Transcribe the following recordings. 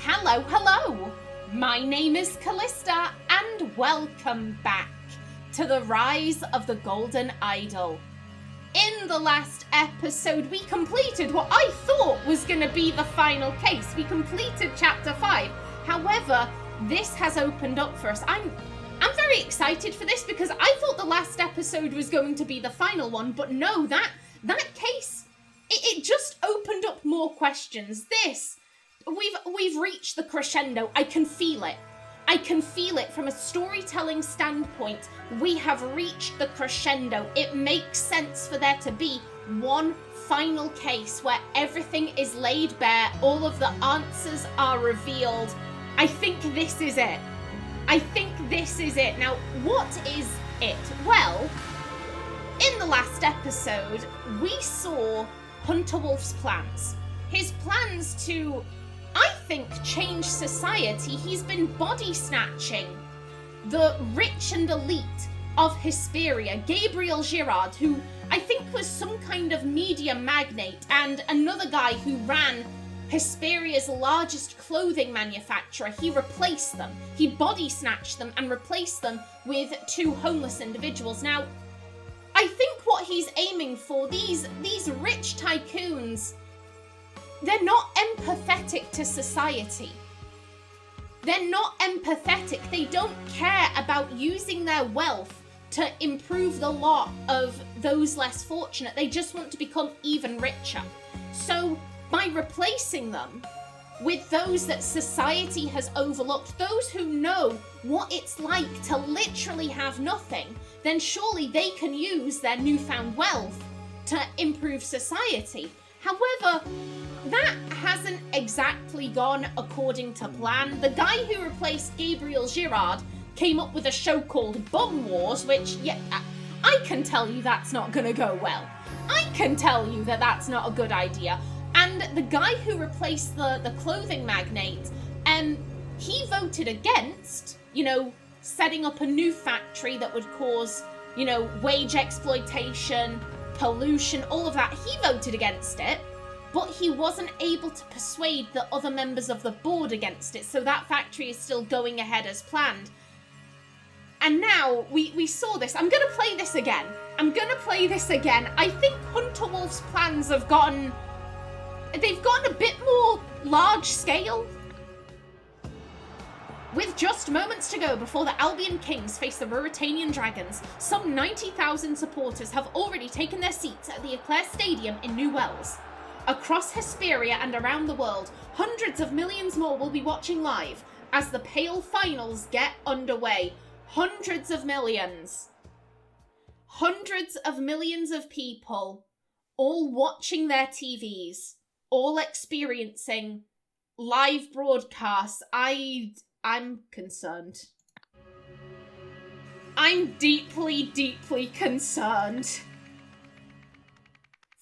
Hello! My name is Callista, and welcome back to the Rise of the Golden Idol. In the last episode, we completed what I thought was going to be the final case. We completed Chapter 5. However, this has opened up for us. I'm very excited for this because I thought the last episode was going to be the final one, but no, that case, it just opened up more questions. We've reached the crescendo. I can feel it. I can feel it from a storytelling standpoint. We have reached the crescendo. It makes sense for there to be one final case where everything is laid bare, all of the answers are revealed. I think this is it. Now, what is it? Well, in the last episode, we saw Hunter Wolf's plans. His plans to, I think, change society. He's been body snatching the rich and elite of Hesperia. Gabriel Girard, who I think was some kind of media magnate, and another guy who ran Hesperia's largest clothing manufacturer, he replaced them. He body snatched them and replaced them with two homeless individuals. Now, I think what he's aiming for, these rich tycoons, they're not empathetic to society. They're not empathetic. They don't care about using their wealth to improve the lot of those less fortunate. They just want to become even richer. So by replacing them with those that society has overlooked, those who know what it's like to literally have nothing, then surely they can use their newfound wealth to improve society. However, that hasn't exactly gone according to plan. The guy who replaced Gabriel Girard came up with a show called Bum Wars, which, yeah, I can tell you that's not going to go well. I can tell you that that's not a good idea. And the guy who replaced the clothing magnate, he voted against, setting up a new factory that would cause, wage exploitation, pollution, all of that. He voted against it, but he wasn't able to persuade the other members of the board against it, so that factory is still going ahead as planned. And now we saw this. I'm going to play this again. I think Hunter Wolf's plans have gotten a bit more large scale. With just moments to go before the Albion Kings face the Ruritanian Dragons, some 90,000 supporters have already taken their seats at the Eclair Stadium in New Wells. Across Hesperia and around the world, hundreds of millions more will be watching live as the Pale Finals get underway. Hundreds of millions of people all watching their TVs, all experiencing live broadcasts. I'm concerned. I'm deeply, deeply concerned.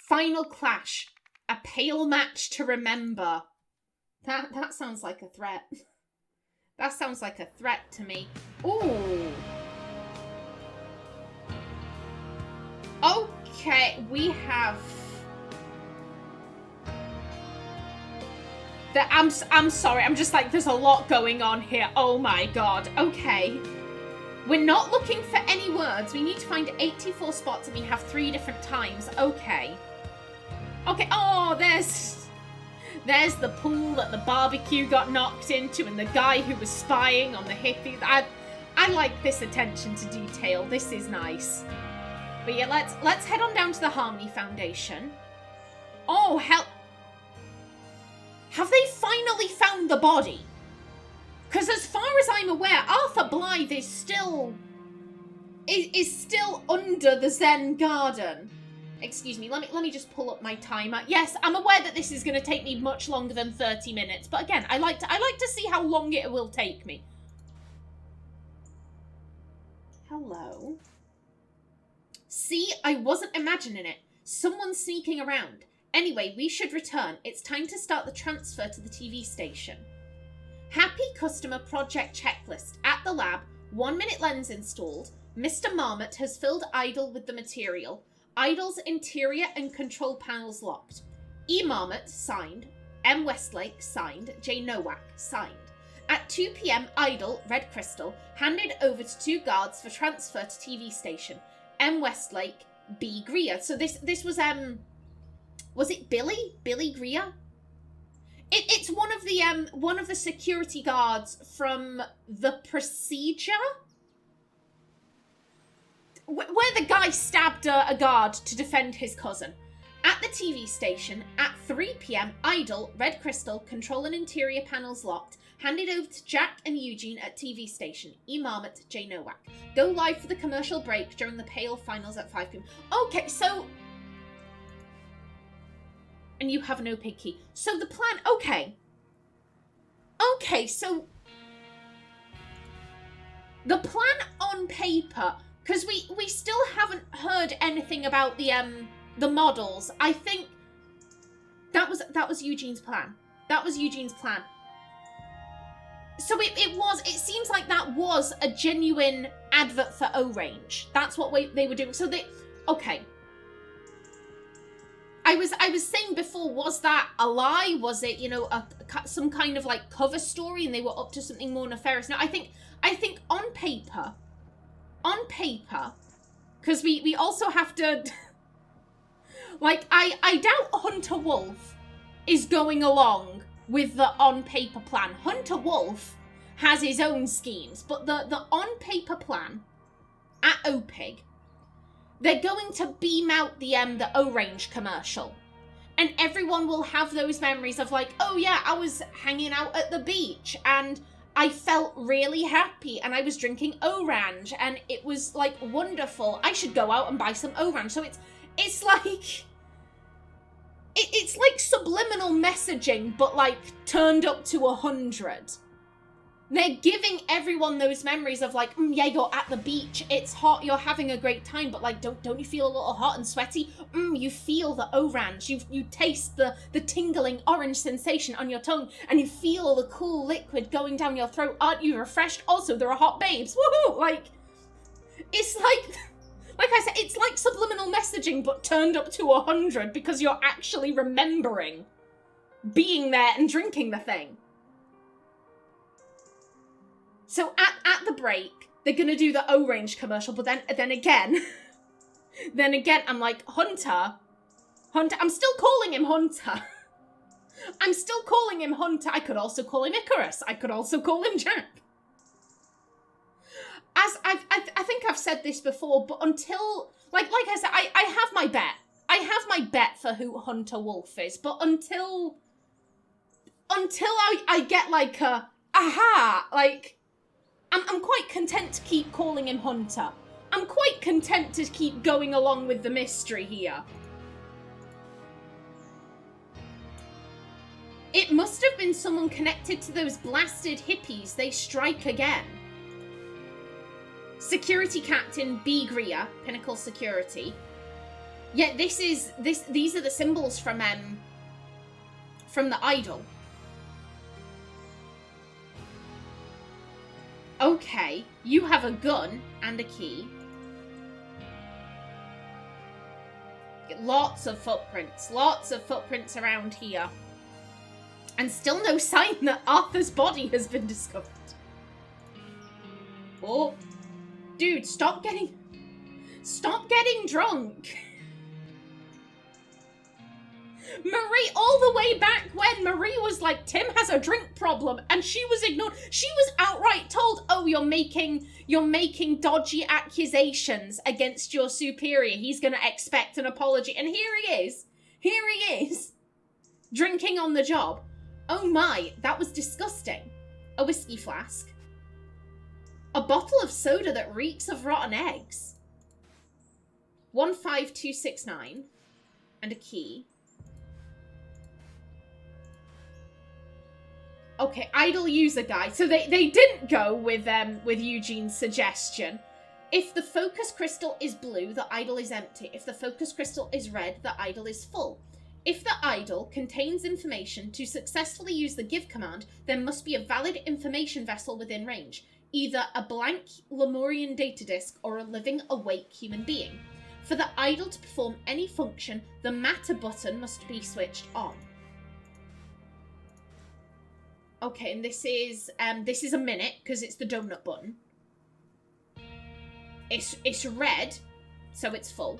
Final clash. A pale match to remember. That sounds like a threat. That sounds like a threat to me. Ooh. Okay, we have... I'm sorry, I'm just like, there's a lot going on here. Oh my god, okay. We're not looking for any words. We need to find 84 spots and we have 3 different times. Okay. Okay, oh, there's the pool that the barbecue got knocked into and the guy who was spying on the hippies. I like this attention to detail. This is nice. But yeah, let's head on down to the Harmony Foundation. Oh, hell... Have they finally found the body? Because as far as I'm aware, Arthur Blythe is still under the Zen Garden. Excuse me, let me just pull up my timer. Yes, I'm aware that this is going to take me much longer than 30 minutes, but again, I like to see how long it will take me. Hello. See, I wasn't imagining it. Someone's sneaking around. Anyway, we should return. It's time to start the transfer to the TV station. Happy customer project checklist. At the lab, 1-minute lens installed. Mr. Marmot has filled Idol with the material. Idol's interior and control panels locked. E. Marmot, signed. M. Westlake, signed. J. Nowak, signed. At 2 p.m, Idol, red crystal, handed over to 2 guards for transfer to TV station. M. Westlake, B. Greer. So this was it Billy? Billy Greer? It's one of the security guards from The Procedure? Where the guy stabbed a guard to defend his cousin. At the TV station, at 3 p.m, Idol, red crystal, control and interior panels locked, handed over to Jack and Eugene at TV station. E. Marmot, J. Nowak. Go live for the commercial break during the Pale finals at 5 p.m. Okay, so... And you have no pig key. So the plan... Okay. Okay, so... The plan on paper... Because we still haven't heard anything about the models. I think... That was Eugene's plan. That was Eugene's plan. So it seems like that was a genuine advert for O-Range. That's what they were doing. So okay. I was saying before, was that a lie? Was it, some kind of like cover story and they were up to something more nefarious? No, I think on paper, because we also have to, like, I doubt Hunter Wolf is going along with the on-paper plan. Hunter Wolf has his own schemes, but the on-paper plan at OPIG, they're going to beam out the O-Range commercial. And everyone will have those memories of like, oh yeah, I was hanging out at the beach and I felt really happy and I was drinking Orange and it was like wonderful. I should go out and buy some Orange. So it's like... It's like subliminal messaging, but like turned up to 100. They're giving everyone those memories of like, yeah, you're at the beach, it's hot, you're having a great time, but like, don't you feel a little hot and sweaty? You feel the orange, you taste the tingling orange sensation on your tongue, and you feel the cool liquid going down your throat. Aren't you refreshed? Also, there are hot babes. Woohoo! Like, it's like I said, it's like subliminal messaging, but turned up to 100 because you're actually remembering being there and drinking the thing. So at the break, they're gonna do the O-Range commercial, but then again, I'm like, Hunter, I'm still calling him Hunter. I'm still calling him Hunter. I could also call him Icarus. I could also call him Jack. As I think I've said this before, but until, like I said, I have my bet. I have my bet for who Hunter Wolf is, but until I get like a, aha, like, I'm quite content to keep calling him Hunter. I'm quite content to keep going along with the mystery here. It must have been someone connected to those blasted hippies. They strike again. Security Captain B. Greer, Pinnacle Security. Yeah, these are the symbols from the idol. Okay, you have a gun and a key. Lots of footprints around here. And still no sign that Arthur's body has been discovered. Oh, dude, stop getting drunk. Marie, all the way back when Marie was like, Tim has a drink problem, and she was ignored. She was outright told, oh, you're making dodgy accusations against your superior. He's going to expect an apology. And here he is, drinking on the job. Oh my, that was disgusting. A whiskey flask. A bottle of soda that reeks of rotten eggs. 15269. And a key. Okay, idle user guide. So they didn't go with Eugene's suggestion. If the focus crystal is blue, the idol is empty. If the focus crystal is red, the idol is full. If the idol contains information to successfully use the give command, there must be a valid information vessel within range. Either a blank Lemurian data disk or a living, awake human being. For the idol to perform any function, the matter button must be switched on. Okay, and this is a minute, because it's the donut button. It's red, so it's full.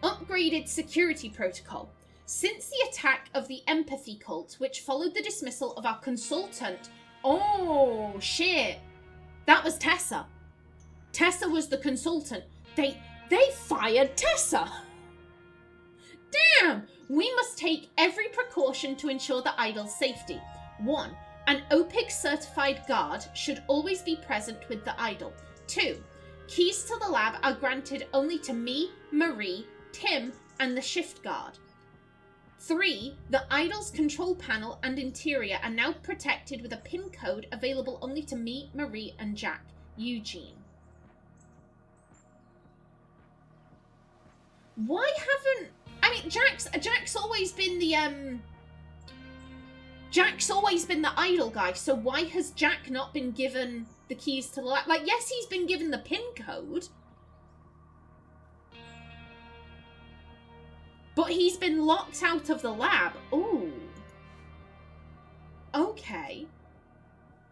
Upgraded security protocol. Since the attack of the empathy cult, which followed the dismissal of our consultant... Oh, shit. That was Tessa. Tessa was the consultant. They fired Tessa. Damn! We must take every precaution to ensure the idol's safety. 1. An OPIC certified guard should always be present with the idol. 2. Keys to the lab are granted only to me, Marie, Tim, and the shift guard. 3. The idol's control panel and interior are now protected with a PIN code available only to me, Marie, and Jack. Eugene. Why haven't... I mean, Jack's always been the, Jack's always been the idol guy, so why has Jack not been given the keys to the lab? Like, yes, he's been given the PIN code, but he's been locked out of the lab. Ooh. Okay.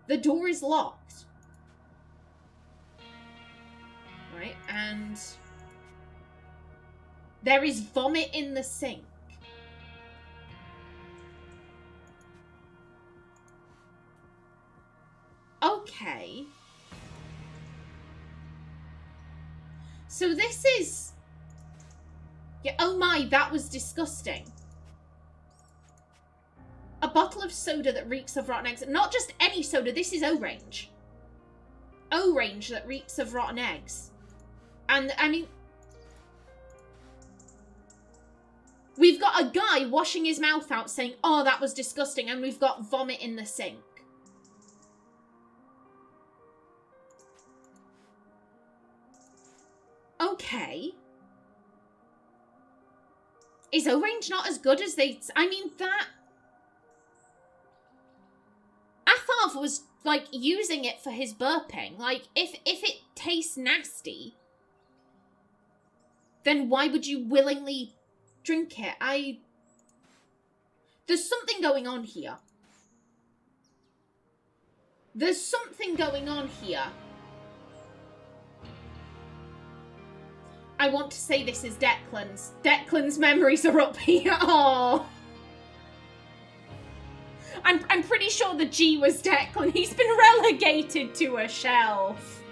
The door is locked. Right, and... there is vomit in the sink. Okay. So this is... yeah, oh my, that was disgusting. A bottle of soda that reeks of rotten eggs. Not just any soda, this is Orange. Orange that reeks of rotten eggs. And, I mean... we've got a guy washing his mouth out saying, oh, that was disgusting, and we've got vomit in the sink. Okay. Is Orange not as good as they... I mean, that... Atharv was, like, using it for his burping. Like, if it tastes nasty, then why would you willingly... drink it? There's something going on here. There's something going on here. I want to say this is Declan's. Declan's memories are up here. Oh. I'm pretty sure the G was Declan. He's been relegated to a shelf.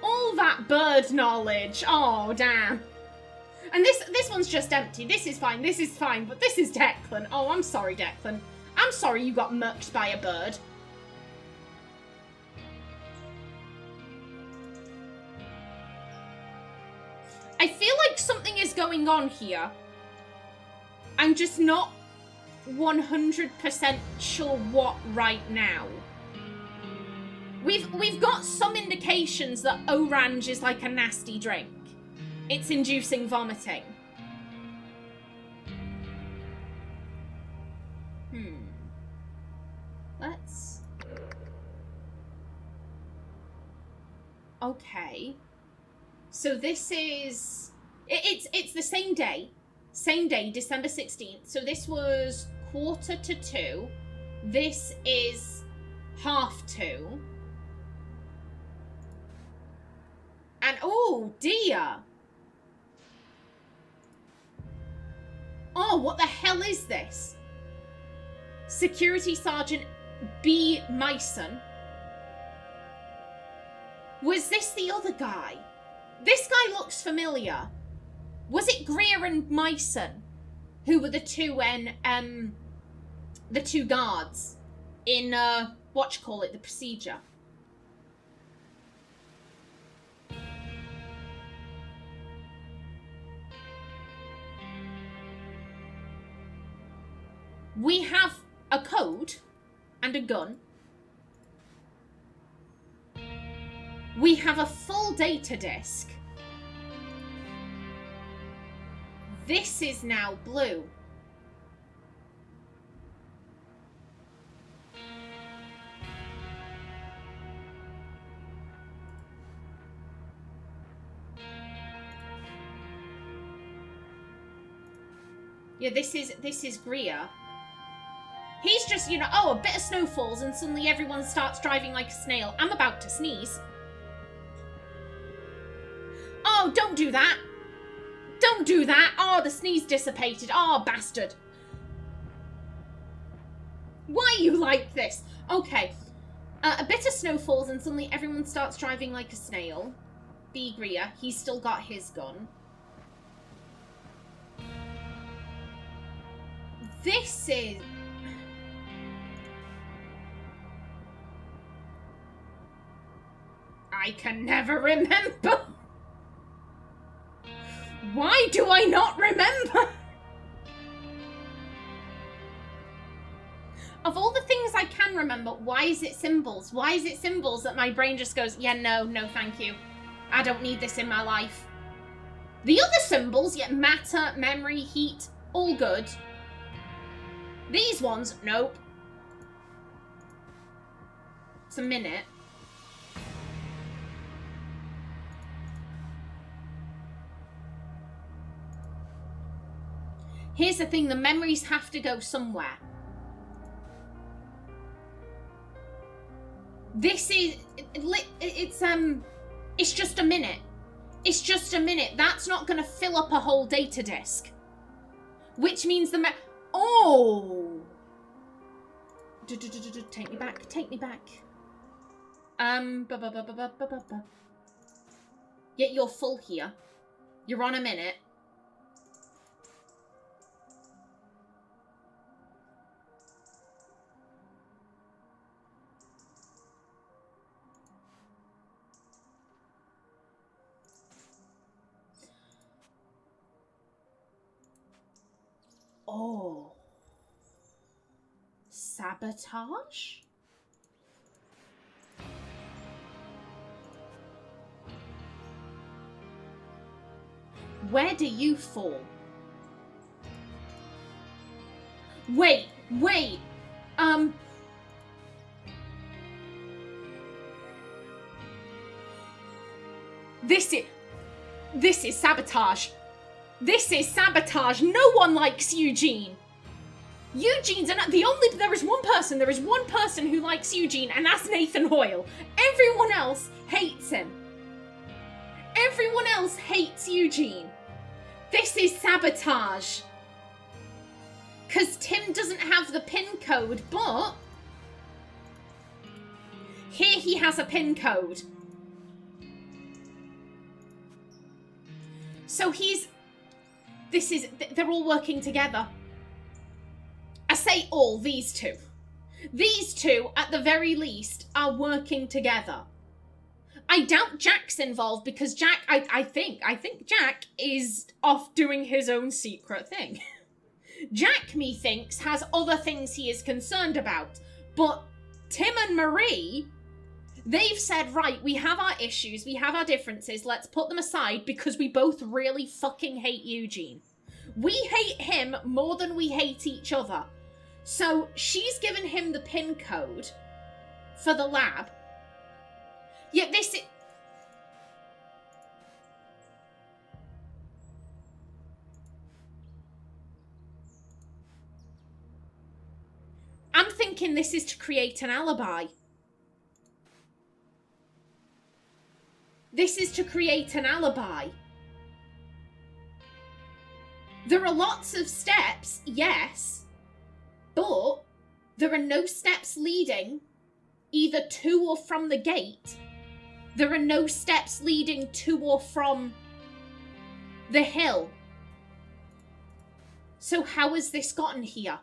All that bird knowledge. Oh, damn. And this one's just empty. This is fine, but this is Declan. Oh, I'm sorry, Declan. I'm sorry you got murked by a bird. I feel like something is going on here. I'm just not 100% sure what right now. We've got some indications that Orange is like a nasty drink. It's inducing vomiting. Let's... okay. So this is... It's the same day. Same day, December 16th. So this was 1:45. This is 1:30. And, oh, dear. Oh, what the hell is this? Security Sergeant B. Myson. Was this the other guy? This guy looks familiar. Was it Greer and Myson who were the two guards in the procedure? We have a code and a gun. We have a full data disk. This is now blue. Yeah, this is Greer. He's just, you know, oh, a bit of snow falls and suddenly everyone starts driving like a snail. I'm about to sneeze. Oh, don't do that. Don't do that. Oh, the sneeze dissipated. Oh, bastard. Why are you like this? Okay. A bit of snow falls and suddenly everyone starts driving like a snail. B. Greer, he's still got his gun. This is... I can never remember. Why do I not remember? Of all the things I can remember, why is it symbols? Why is it symbols that my brain just goes, yeah, no, thank you. I don't need this in my life. The other symbols, yeah, matter, memory, heat, all good. These ones, nope. It's a minute. Here's the thing, the memories have to go somewhere. This is, it's just a minute. It's just a minute. That's not going to fill up a whole data disk. Which means oh! Take me back, take me back. Yet you're full here. You're on a minute. Oh. Sabotage? Where do you fall? Wait. This is sabotage. This is sabotage. No one likes Eugene. There is one person who likes Eugene, and that's Nathan Hoyle. Everyone else hates him. Everyone else hates Eugene. This is sabotage. Because Tim doesn't have the pin code, but here he has a pin code. So they're all working together. I say all, these two. These two, at the very least, are working together. I doubt Jack's involved because Jack, I think Jack is off doing his own secret thing. Jack, methinks, has other things he is concerned about. But Tim and Marie, they've said, right, we have our issues, we have our differences, let's put them aside because we both really fucking hate Eugene. We hate him more than we hate each other. So she's given him the pin code for the lab. Yet this is... I'm thinking this is to create an alibi. This is to create an alibi. There are lots of steps, yes, but there are no steps leading either to or from the gate. There are no steps leading to or from the hill. So how has this gotten here?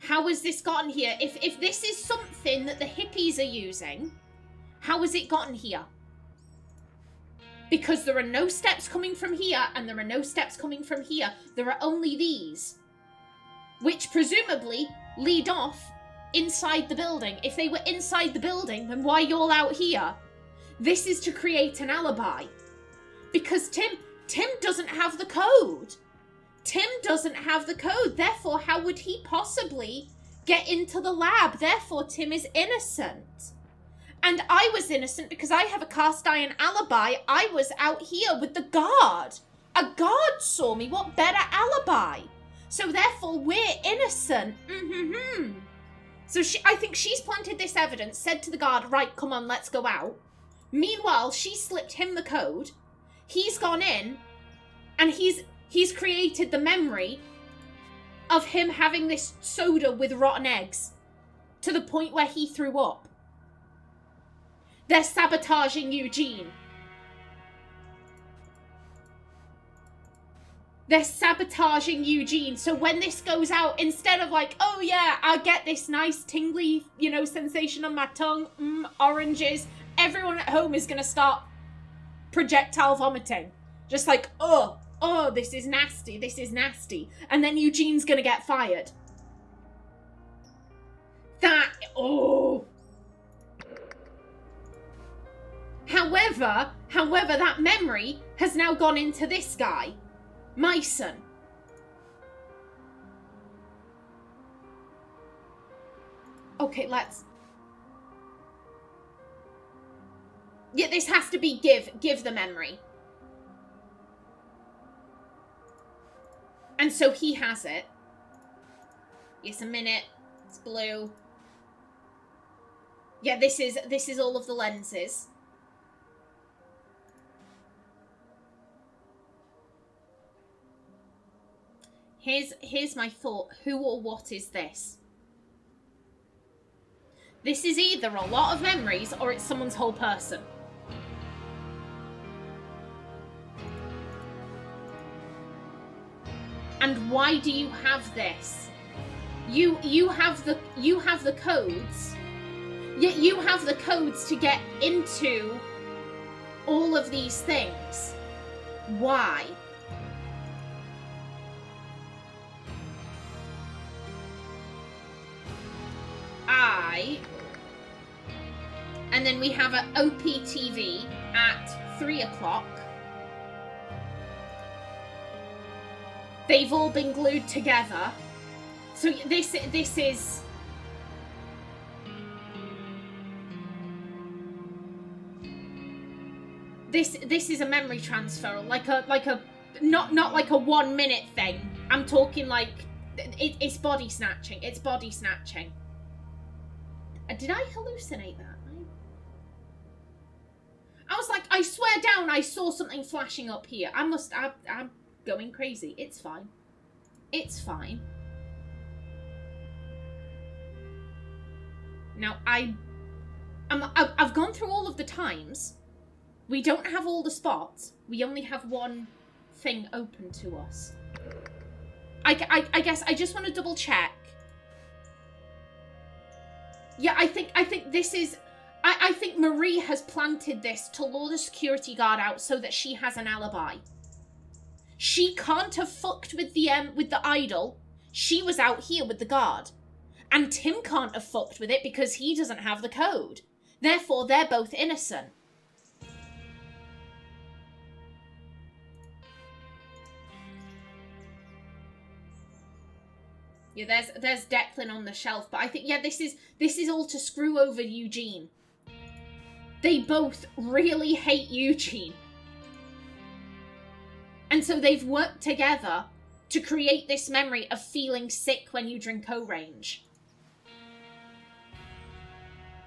How has this gotten here? If this is something that the hippies are using, how has it gotten here? Because there are no steps coming from here, and there are no steps coming from here. There are only these, which presumably lead off inside the building. If they were inside the building, then why are you all out here? This is to create an alibi. Because Tim doesn't have the code. Tim doesn't have the code. Therefore, how would he possibly get into the lab? Therefore, Tim is innocent. And I was innocent because I have a cast iron alibi. I was out here with the guard. A guard saw me. What better alibi? So therefore, we're innocent. So I think she's planted this evidence, said to the guard, right, come on, let's go out. Meanwhile, she slipped him the code. He's gone in, and he's created the memory of him having this soda with rotten eggs to the point where he threw up. They're sabotaging Eugene. They're sabotaging Eugene. So when this goes out, instead of like, oh yeah, I'll get this nice tingly, sensation on my tongue, oranges, everyone at home is going to start projectile vomiting. Just like, oh, this is nasty, this is nasty. And then Eugene's going to get fired. However, that memory has now gone into this guy, my son. Okay, yeah, this has to be give the memory. And so he has it. Yes, a minute. It's blue. Yeah, this is all of the lenses. Here's my thought. Who or what is this? This is either a lot of memories or it's someone's whole person. And why do you have this? You have the codes. Yet you have the codes to get into all of these things. Why? And then we have an OPTV at 3 o'clock. They've all been glued together. So this is... This is a memory transfer, like a not like a 1 minute thing. I'm talking like it's body snatching. It's body snatching. Did I hallucinate that? I was like, I swear down, I saw something flashing up here. I'm going crazy. It's fine. It's fine. Now I've gone through all of the times. We don't have all the spots. We only have one thing open to us. I guess I just want to double check. Yeah, I think this is... I think Marie has planted this to lure the security guard out so that she has an alibi. She can't have fucked with the idol. She was out here with the guard. And Tim can't have fucked with it because he doesn't have the code. Therefore, they're both innocent. Yeah, there's Declan on the shelf, but I think, yeah, this is all to screw over Eugene. They both really hate Eugene. And so they've worked together to create this memory of feeling sick when you drink Orange.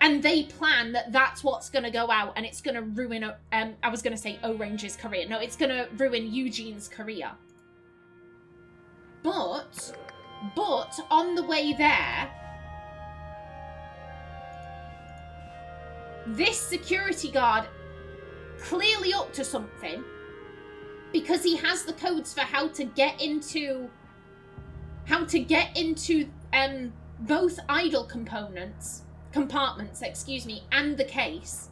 And they plan that that's what's going to go out and it's going to ruin, I was going to say Orange's career. No, it's going to ruin Eugene's career. But on the way there, this security guard clearly up to something because he has the codes for how to get into both idol compartments, and the case.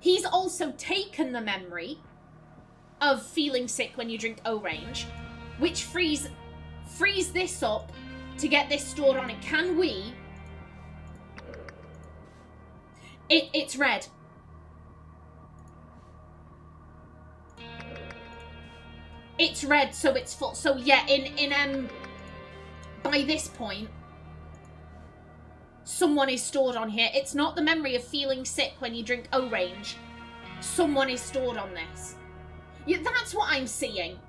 He's also taken the memory of feeling sick when you drink Orange, which frees this up to get this stored on it. Can we? It's red. It's red, so it's full. So yeah, in by this point, someone is stored on here. It's not the memory of feeling sick when you drink Orange. Someone is stored on this. Yeah, that's what I'm seeing.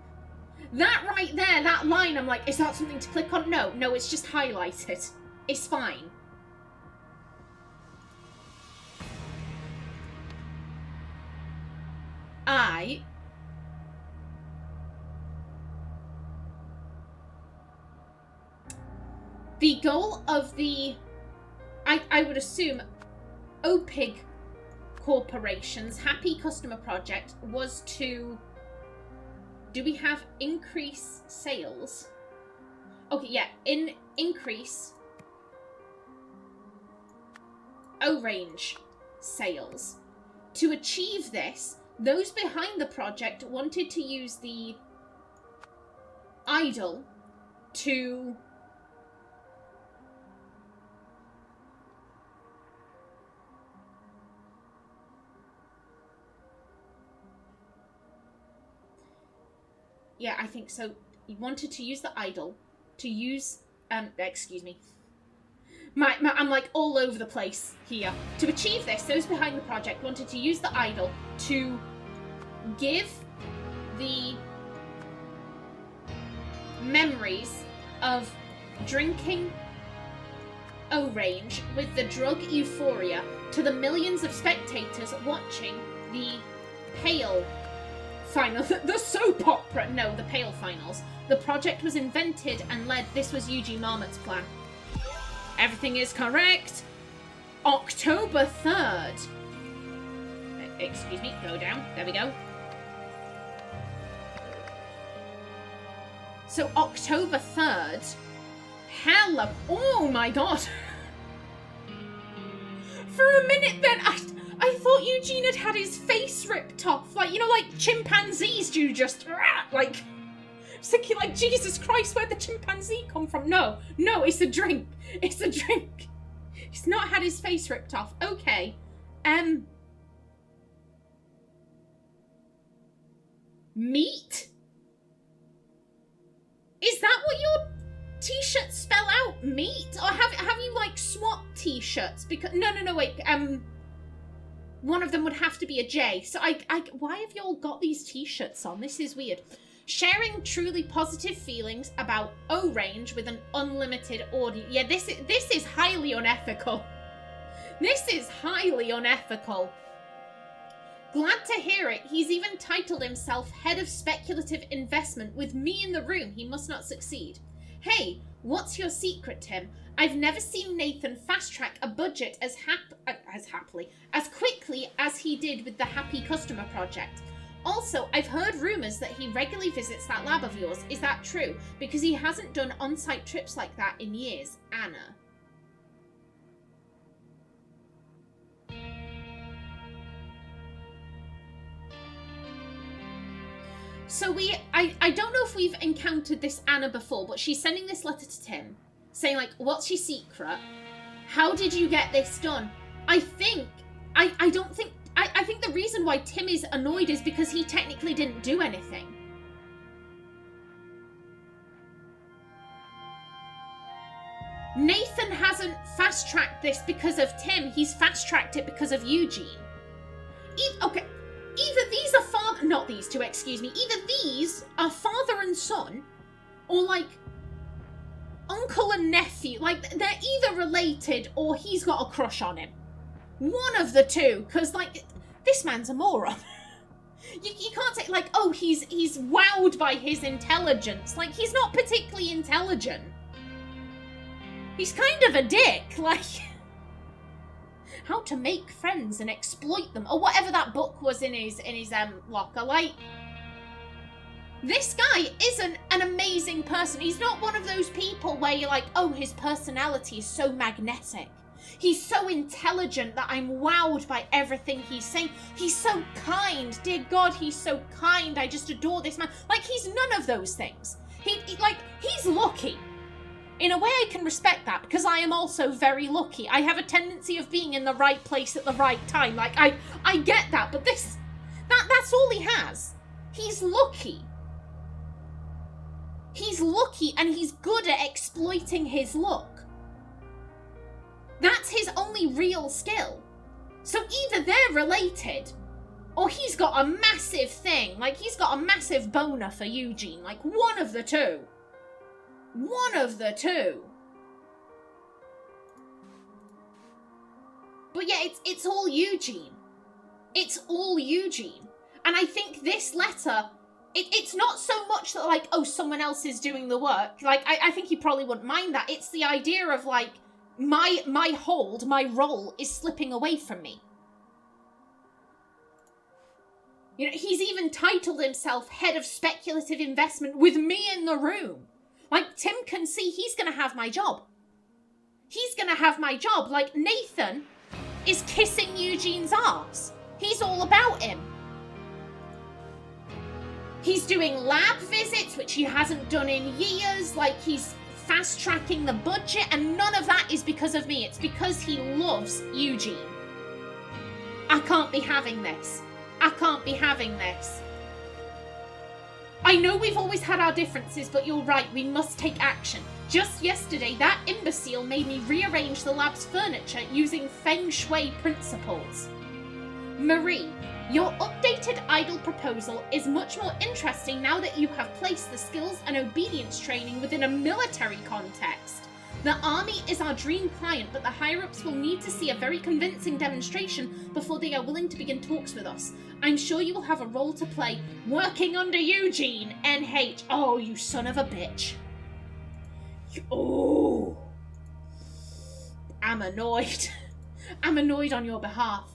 That right there, that line, I'm like, is that something to click on? No, it's just highlighted. It's fine. The goal of the, I would assume, OPIG Corporation's Happy Customer Project was to, do we have increase sales? Okay, yeah, increase O-range sales. To achieve this, those behind the project wanted to use the idol to I think so. He wanted to use the idol to use excuse me. I'm like all over the place here. To achieve this, those behind the project wanted to use the idol to give the memories of drinking O-range with the drug euphoria to the millions of spectators watching the Pale final, the soap opera, no, the Pale finals. The project was invented and led, this was Eugene Marmot's plan. Everything is correct. October 3rd. Excuse me, go down. There we go. So October 3rd. Hello. Oh my god. For a minute then, I thought Eugene had had his face ripped off. Like, you know, like chimpanzees do just, like... I was thinking, like, Jesus Christ, where'd the chimpanzee come from? No, it's a drink. It's a drink. He's not had his face ripped off. Okay. Meat? Is that what your t-shirts spell out? Meat? Or have you, like, swapped t-shirts? Because, no, wait, one of them would have to be a J. So why have you all got these t-shirts on? This is weird. Sharing truly positive feelings about O-range with an unlimited audience. Yeah, this is highly unethical. This is highly unethical. Glad to hear it. He's even titled himself Head of Speculative Investment. With me in the room, he must not succeed. Hey, what's your secret, Tim? I've never seen Nathan fast-track a budget as quickly as he did with the Happy Customer Project. Also, I've heard rumours that he regularly visits that lab of yours. Is that true? Because he hasn't done on-site trips like that in years. Anna. So I don't know if we've encountered this Anna before, but she's sending this letter to Tim, saying like, what's your secret? How did you get this done? I think the reason why Tim is annoyed is because he technically didn't do anything. Nathan hasn't fast-tracked this because of Tim, he's fast-tracked it because of Eugene. Okay, either these are not these two, excuse me, either these are father and son, or like, uncle and nephew, like, they're either related or he's got a crush on him. One of the two, because, like, this man's a moron. You can't say, like, oh, he's wowed by his intelligence. Like, he's not particularly intelligent. He's kind of a dick, like... How to make friends and exploit them, or whatever that book was in his locker, like... This guy isn't an amazing person. He's not one of those people where you're like, oh, his personality is so magnetic. He's so intelligent that I'm wowed by everything he's saying. He's so kind. Dear God, he's so kind. I just adore this man. Like, he's none of those things. He's lucky. In a way, I can respect that, because I am also very lucky. I have a tendency of being in the right place at the right time. Like, I get that, but that's all he has. He's lucky. He's lucky, and he's good at exploiting his luck. That's his only real skill. So either they're related, Or he's got a massive thing. Like, he's got a massive boner for Eugene. Like, one of the two. One of the two. But yeah, it's all Eugene. It's all Eugene. And I think this letter, it's not so much that, like, oh, someone else is doing the work. Like, I think he probably wouldn't mind that. It's the idea of, like, my hold, my role is slipping away from me. You know, he's even titled himself head of speculative investment with me in the room. Like, Tim can see he's going to have my job. He's going to have my job. Like, Nathan is kissing Eugene's arse. He's all about him. He's doing lab visits, which he hasn't done in years. Like, he's fast-tracking the budget, and none of that is because of me. It's because he loves Eugene. I can't be having this. I can't be having this. I know we've always had our differences, but you're right, we must take action. Just yesterday, that imbecile made me rearrange the lab's furniture using Feng Shui principles. Marie, your updated idol proposal is much more interesting now that you have placed the skills and obedience training within a military context. The army is our dream client, but the higher-ups will need to see a very convincing demonstration before they are willing to begin talks with us. I'm sure you will have a role to play working under Eugene, NH. Oh, you son of a bitch. Oh. I'm annoyed. I'm annoyed on your behalf.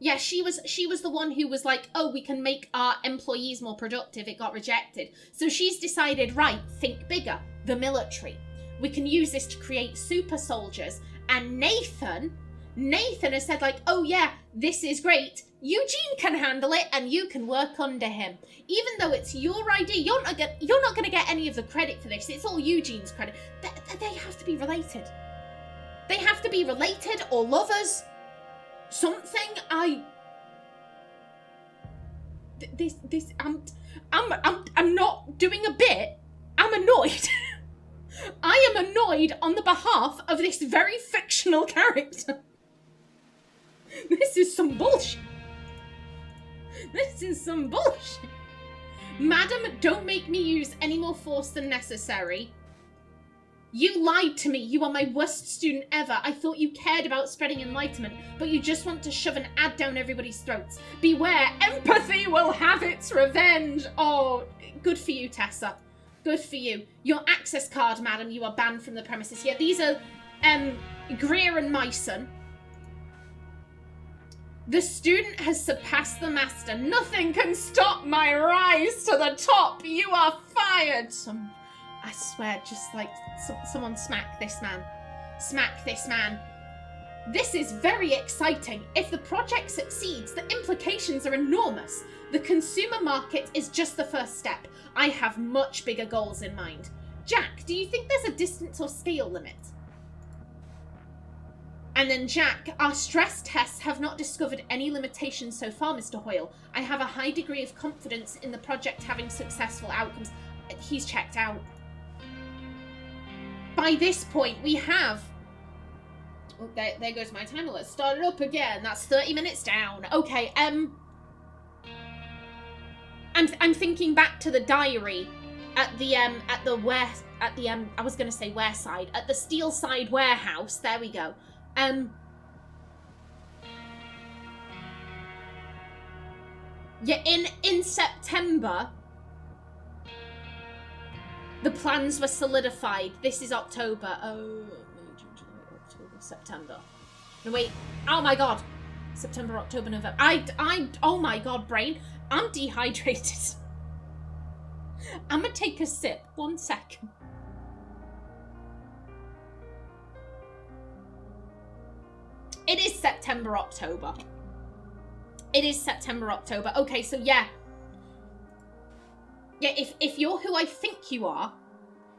Yeah, she was the one who was like, oh, we can make our employees more productive. It got rejected. So she's decided, right, think bigger. The military. We can use this to create super soldiers. And Nathan has said, like, oh yeah, this is great. Eugene can handle it and you can work under him. Even though it's your idea, you're not going to get any of the credit for this. It's all Eugene's credit. They have to be related. They have to be related or lovers. Something. I'm not doing a bit. I'm annoyed. I am annoyed on the behalf of this very fictional character. This is some bullshit. This is some bullshit. Madam, don't make me use any more force than necessary. You lied to me. You are my worst student ever. I thought you cared about spreading enlightenment, but you just want to shove an ad down everybody's throats. Beware, empathy will have its revenge. Oh, good for you, Tessa. Good for you. Your access card, madam, you are banned from the premises. Yeah, these are Greer and Myson. The student has surpassed the master. Nothing can stop my rise to the top. You are fired. I swear, just like someone smack this man. Smack this man. This is very exciting. If the project succeeds, the implications are enormous. The consumer market is just the first step. I have much bigger goals in mind. Jack, do you think there's a distance or scale limit? And then Jack, our stress tests have not discovered any limitations so far, Mr. Hoyle. I have a high degree of confidence in the project having successful outcomes. He's checked out. By this point, we have... Oh, there goes my timer. Let's start it up again. That's 30 minutes down. Okay, I'm thinking back to the diary at the I was gonna say Wareside, at the Steelside warehouse. There we go. Yeah, in September, the plans were solidified. This is October. Oh, May, June, July, October, September. No, wait. Oh my God. September, October, November. Oh my God, brain. I'm dehydrated. I'm gonna take a sip. 1 second. It is September, October. It is September, October. Okay, so yeah. Yeah, if you're who I think you are,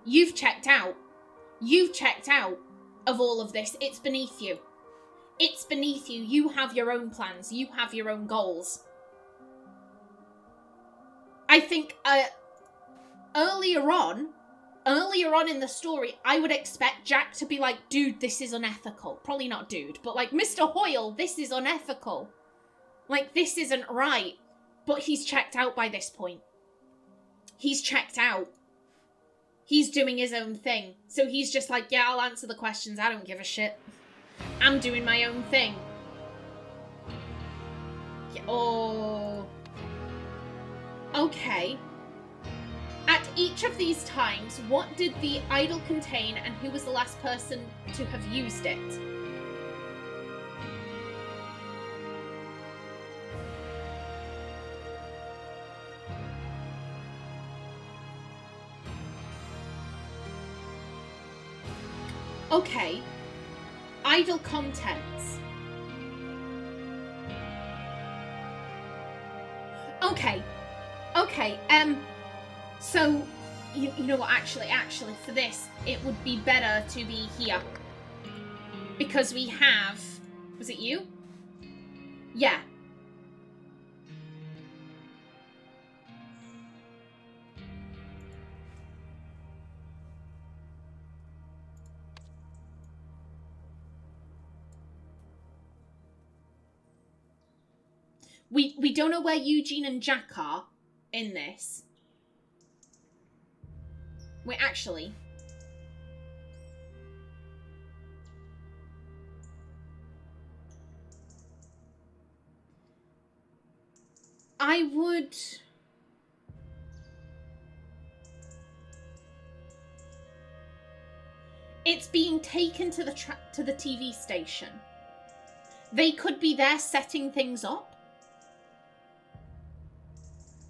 you've checked out. You've checked out of all of this. It's beneath you. It's beneath you. You have your own plans. You have your own goals. I think earlier on in the story, I would expect Jack to be like, dude, this is unethical. Probably not dude, but like, Mr. Hoyle, this is unethical. Like, this isn't right. But he's checked out by this point. He's checked out. He's doing his own thing. So he's just like, yeah, I'll answer the questions. I don't give a shit. I'm doing my own thing. Yeah, oh. Okay. At each of these times, what did the idol contain and who was the last person to have used it? Okay. Idle contents. Okay. Okay, so, you know what, actually, for this, it would be better to be here. Because we have... Was it you? Yeah. We don't know where Eugene and Jack are in this. Wait, actually. I would... It's being taken to the TV station. They could be there setting things up.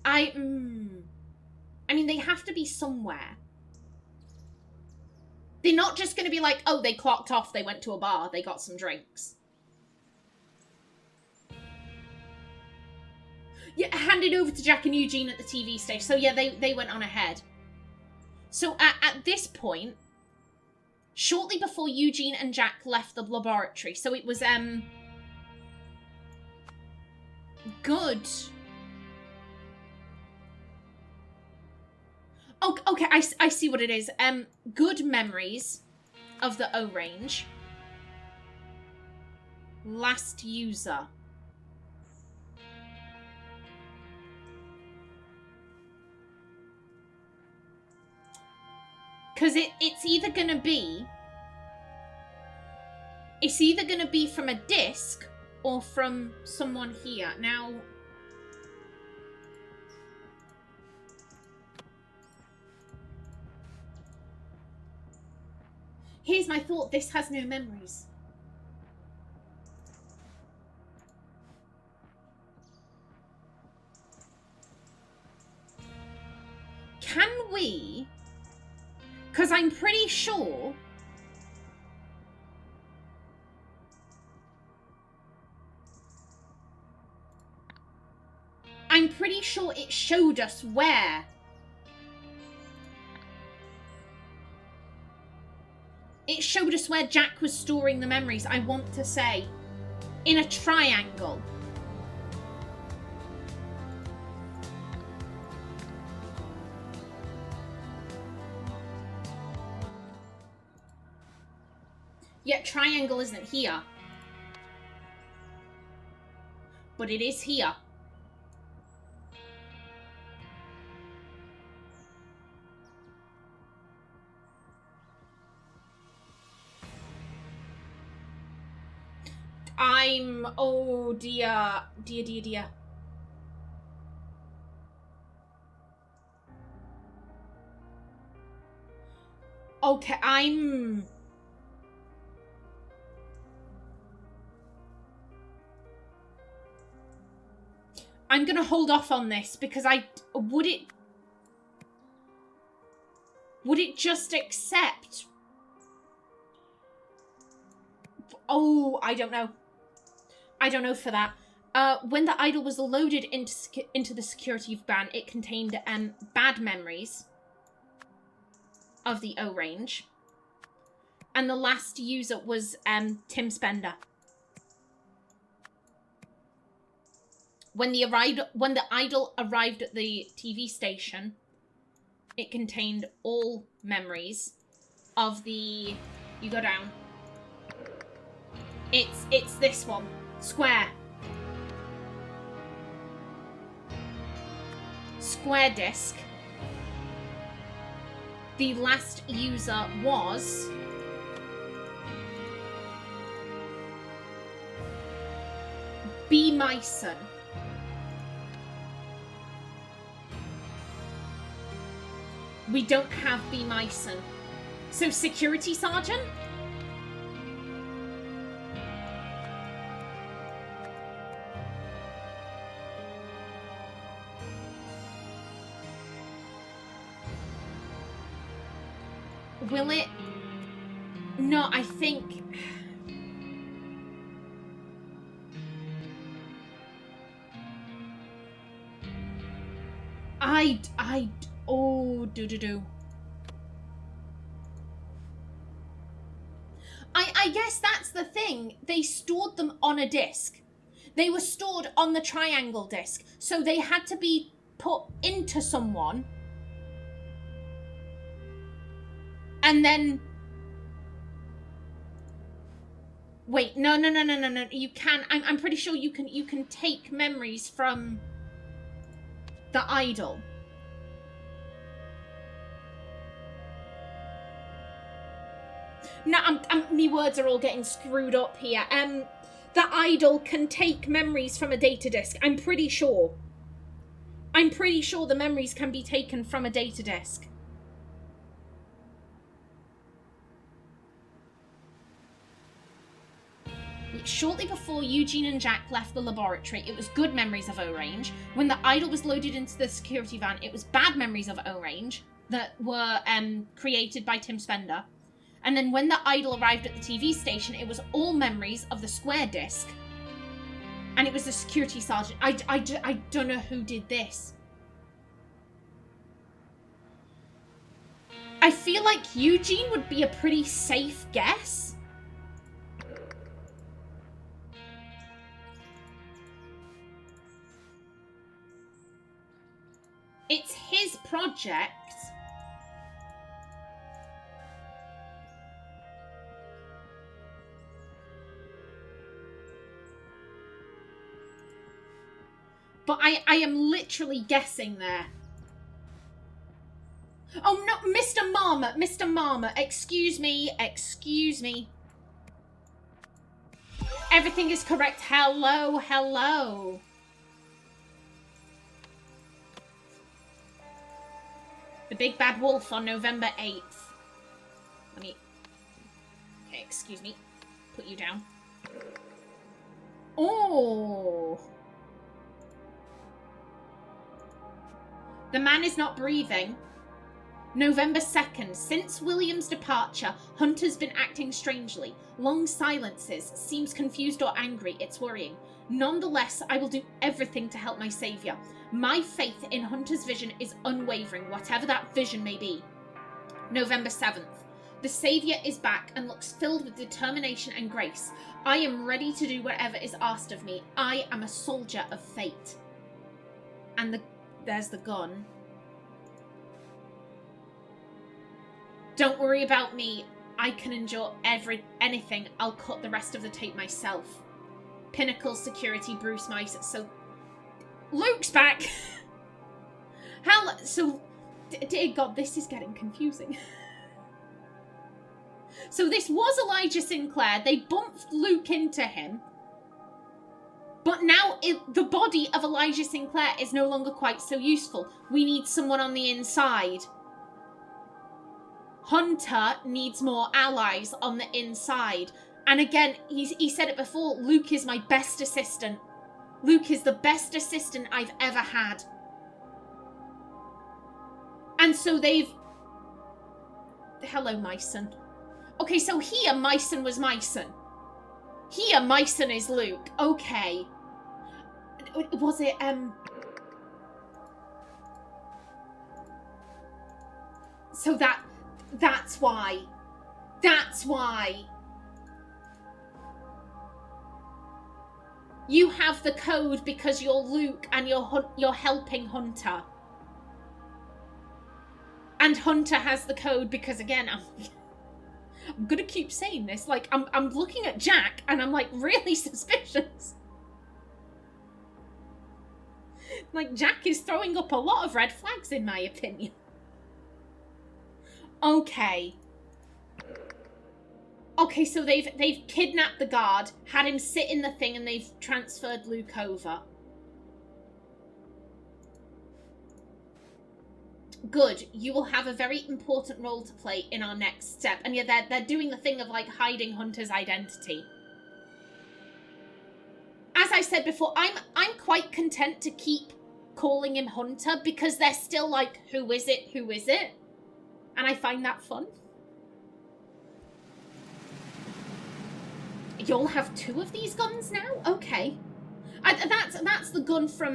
I mean, they have to be somewhere. They're not just going to be like, oh, they clocked off, they went to a bar, they got some drinks. Yeah, handed over to Jack and Eugene at the TV station. So yeah, they went on ahead. So at this point, shortly before Eugene and Jack left the laboratory, so it was, good. Oh, okay, I see what it is. Good memories of the O range. Last user. Because it's either going to be... It's either going to be from a disc or from someone here. Now... Here's my thought. This has no memories. Can we... Because I'm pretty sure... I'm pretty sure it showed us where... It showed us where Jack was storing the memories, I want to say. In a triangle. Yet triangle isn't here. But it is here. Oh dear. Dear. Okay, I'm gonna hold off on this because would it just accept? Oh, I don't know. I don't know for that. When the idol was loaded into the security van, it contained bad memories of the O range, and the last user was Tim Spender. When the idol arrived at the TV station, it contained all memories of the... You go down. It's this one. Square. square disk. The last user was... B. Myson. We don't have B. Myson. So, security sergeant? Will it? No, I think... Oh, do. I guess that's the thing. They stored them on a disk. They were stored on the triangle disk. So they had to be put into someone. And then... Wait, no. You can... I'm pretty sure you can take memories from the idol. No, me words are all getting screwed up here. The idol can take memories from a data disk. I'm pretty sure. I'm pretty sure the memories can be taken from a data disk. Shortly before Eugene and Jack left the laboratory, it was good memories of O-Range. When the idol was loaded into the security van, it was bad memories of O-Range that were created by Tim Spender. And then when the idol arrived at the TV station, it was all memories of the square disc. And it was the security sergeant. I don't know who did this. I feel like Eugene would be a pretty safe guess. It's his project. But I am literally guessing there. Oh, no, Mr. Marmot, excuse me. Everything is correct. Hello. The Big Bad Wolf on November 8th. Okay, excuse me. Put you down. Oh. The man is not breathing. November 2nd. Since William's departure, Hunter's been acting strangely. Long silences. Seems confused or angry. It's worrying. Nonetheless, I will do everything to help my saviour. My faith in Hunter's vision is unwavering, whatever that vision may be. November 7th. The saviour is back and looks filled with determination and grace. I am ready to do whatever is asked of me. I am a soldier of fate. And there's the gun. Don't worry about me. I can endure anything. I'll cut the rest of the tape myself. Pinnacle Security, Bruce Mice. So, Luke's back. So, dear God, this is getting confusing. So this was Elijah Sinclair. They bumped Luke into him. But now the body of Elijah Sinclair is no longer quite so useful. We need someone on the inside. Hunter needs more allies on the inside. And again, he said it before, Luke is my best assistant. Luke is the best assistant I've ever had. And so they've... Hello, Myson. Okay, so here, Myson was Myson. Here, Myson is Luke. Okay. Was it, So that's why. That's why. You have the code because you're Luke and you're helping Hunter. And Hunter has the code because, again, I'm gonna keep saying this. Like, I'm looking at Jack and I'm like really suspicious. Like, Jack is throwing up a lot of red flags, in my opinion. Okay. Okay, so they've kidnapped the guard, had him sit in the thing, and they've transferred Luke over. Good. You will have a very important role to play in our next step. And yeah, they're doing the thing of, like, hiding Hunter's identity. As I said before, I'm quite content to keep calling him Hunter because they're still like, who is it? Who is it? And I find that fun. You'll have 2 of these guns now? Okay. That's the gun from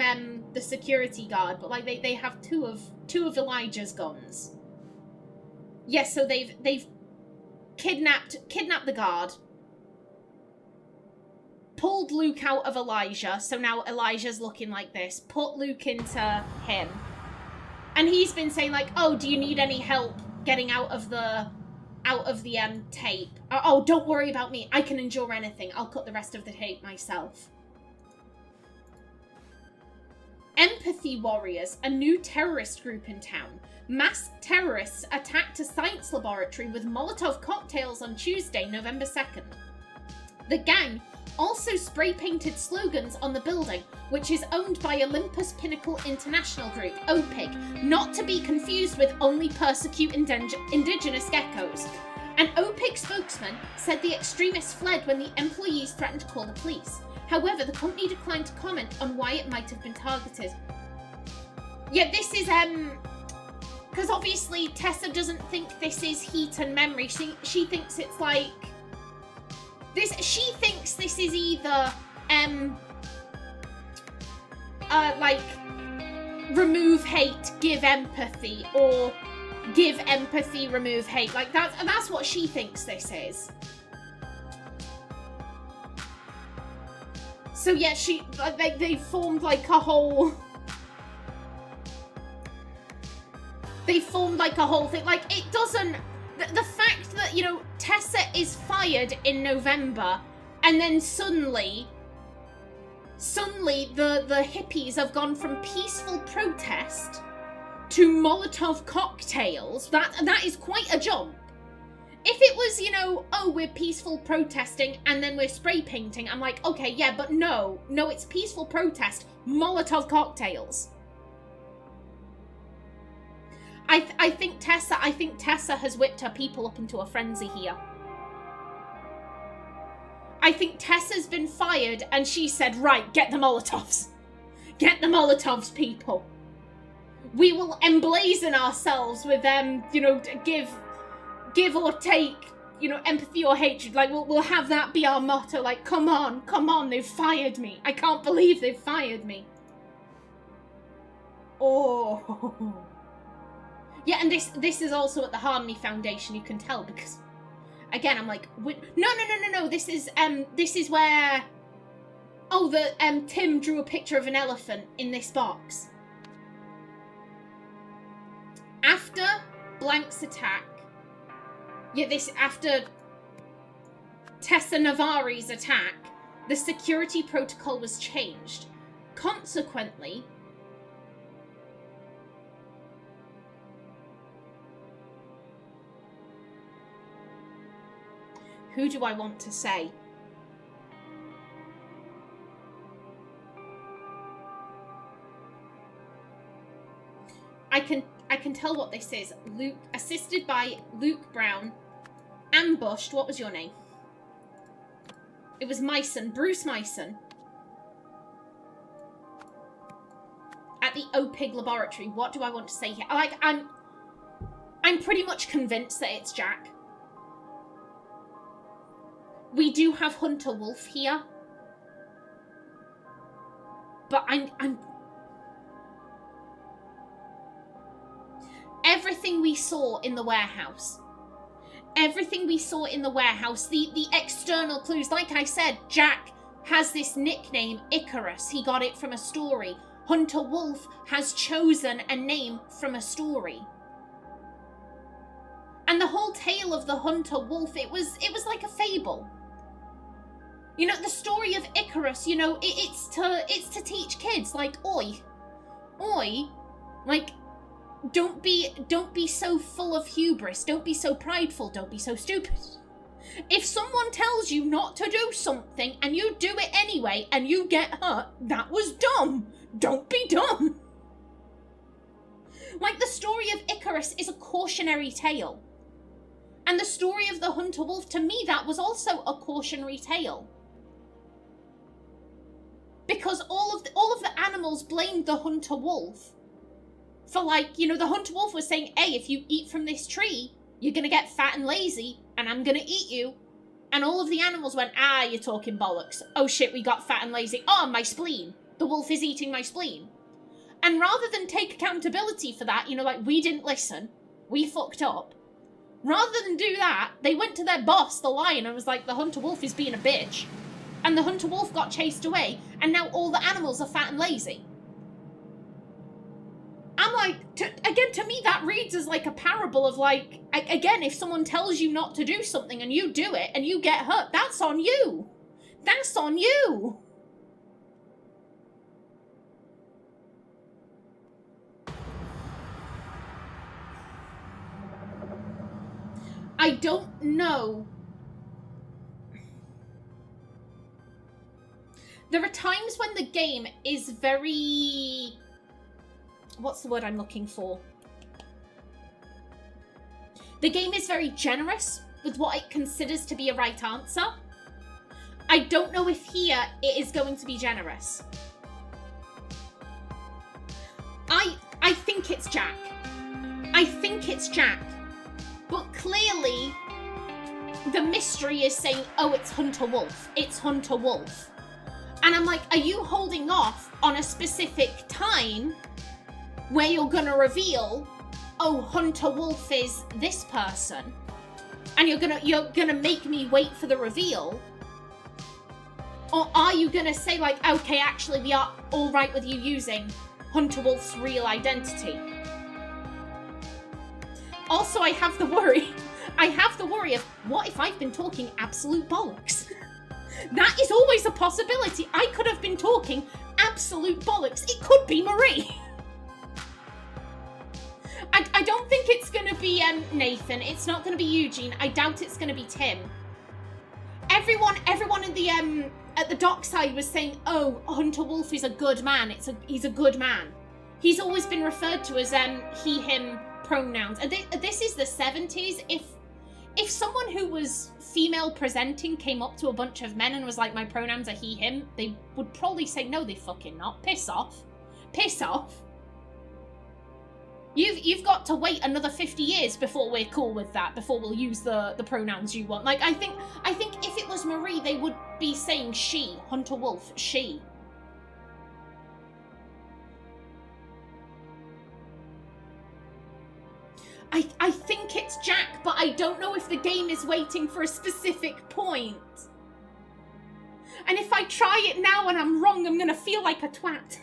the security guard, but like they have two of Elijah's guns. Yes, so they've kidnapped the guard. Pulled Luke out of Elijah, so now Elijah's looking like this. Put Luke into him. And he's been saying like, "Oh, do you need any help getting out of the tape? Oh, don't worry about me. I can endure anything. I'll cut the rest of the tape myself." Empathy Warriors, a new terrorist group in town. Masked terrorists attacked a science laboratory with Molotov cocktails on Tuesday, November 2nd. The gang also spray-painted slogans on the building, which is owned by Olympus Pinnacle International Group, OPIG, not to be confused with Only Persecute Indigenous Geckos. An OPIG spokesman said the extremists fled when the employees threatened to call the police. However, the company declined to comment on why it might have been targeted. Yeah, this is, because obviously Tessa doesn't think this is heat and memory. She thinks it's like... She thinks this is either, like, remove hate, give empathy, or give empathy, remove hate. Like, that's what she thinks this is. So yeah, they formed like a whole... They formed like a whole thing. Like, it doesn't... The fact that, you know, Tessa is fired in November, and then suddenly the hippies have gone from peaceful protest to Molotov cocktails. That is quite a jump. If it was, you know, oh, we're peaceful protesting and then we're spray painting, I'm like, okay, yeah, but no, it's peaceful protest, Molotov cocktails. I think Tessa has whipped her people up into a frenzy here. I think Tessa's been fired and she said, right, get the Molotovs. Get the Molotovs, people. We will emblazon ourselves with them, you know, give or take, you know, empathy or hatred. Like, we'll have that be our motto. Like, come on, they've fired me. I can't believe they've fired me. Oh. Yeah, and this is also at the Harmony Foundation, you can tell, because, again, I'm like, no, this is where, oh, Tim drew a picture of an elephant in this box. After Blank's attack, yeah, after Tessa Navari's attack, the security protocol was changed. Consequently, who do I want to say? I can tell what this is. Luke, assisted by Luke Brown, ambushed. What was your name? It was Myson, Bruce Myson, at the OPIG laboratory. What do I want to say here? Like, I'm pretty much convinced that it's Jack. We do have Hunter Wolf here, but I'm everything we saw in the warehouse. Everything we saw in the warehouse, the external clues, like I said, Jack has this nickname, Icarus. He got it from a story. Hunter Wolf has chosen a name from a story. And the whole tale of the Hunter Wolf, it was like a fable. You know, the story of Icarus, you know, it's to teach kids, like, oi, Oi, like, don't be so full of hubris, don't be so prideful, don't be so stupid. If someone tells you not to do something and you do it anyway and you get hurt, that was dumb. Don't be dumb. Like, the story of Icarus is a cautionary tale. And the story of the hunter wolf, to me, that was also a cautionary tale. Because all of the animals blamed the hunter wolf for, like, you know, the hunter wolf was saying, hey, if you eat from this tree, you're gonna get fat and lazy, and I'm gonna eat you. And all of the animals went, you're talking bollocks. Oh shit, we got fat and lazy. Oh, my spleen. The wolf is eating my spleen. And rather than take accountability for that, you know, like, we didn't listen, we fucked up. Rather than do that, they went to their boss, the lion, and was like, the hunter wolf is being a bitch. And the hunter wolf got chased away, and now all the animals are fat and lazy. I'm like, to me, that reads as like a parable of, like, again, if someone tells you not to do something and you do it and you get hurt, that's on you. That's on you. I don't know. There are times when the game is very... What's the word I'm looking for? The game is very generous with what it considers to be a right answer. I don't know if here it is going to be generous. I think it's Jack. I think it's Jack. But clearly, the mystery is saying, oh, it's Hunter Wolf. It's Hunter Wolf. And I'm like, are you holding off on a specific time where you're gonna reveal, oh, Hunter Wolf is this person, and you're gonna make me wait for the reveal? Or are you gonna say, like, okay, actually, we are all right with you using Hunter Wolf's real identity? Also, I have the worry of, what if I've been talking absolute bollocks? That is always a possibility. I could have been talking absolute bollocks. It could be Marie. I don't think it's going to be Nathan. It's not going to be Eugene. I doubt it's going to be Tim. Everyone in the at the dockside was saying, "Oh, Hunter Wolf is a good man. He's a good man." He's always been referred to as he, him pronouns. And this is the 70s. If someone who was female presenting came up to a bunch of men and was like, "My pronouns are he, him," they would probably say, "No, they fucking not. Piss off. Piss off." You've got to wait another 50 years before we're cool with that, before we'll use the pronouns you want. Like, I think if it was Marie, they would be saying she, Hunter Wolf, she. I think it's Jack, but I don't know if the game is waiting for a specific point. And if I try it now and I'm wrong, I'm gonna feel like a twat.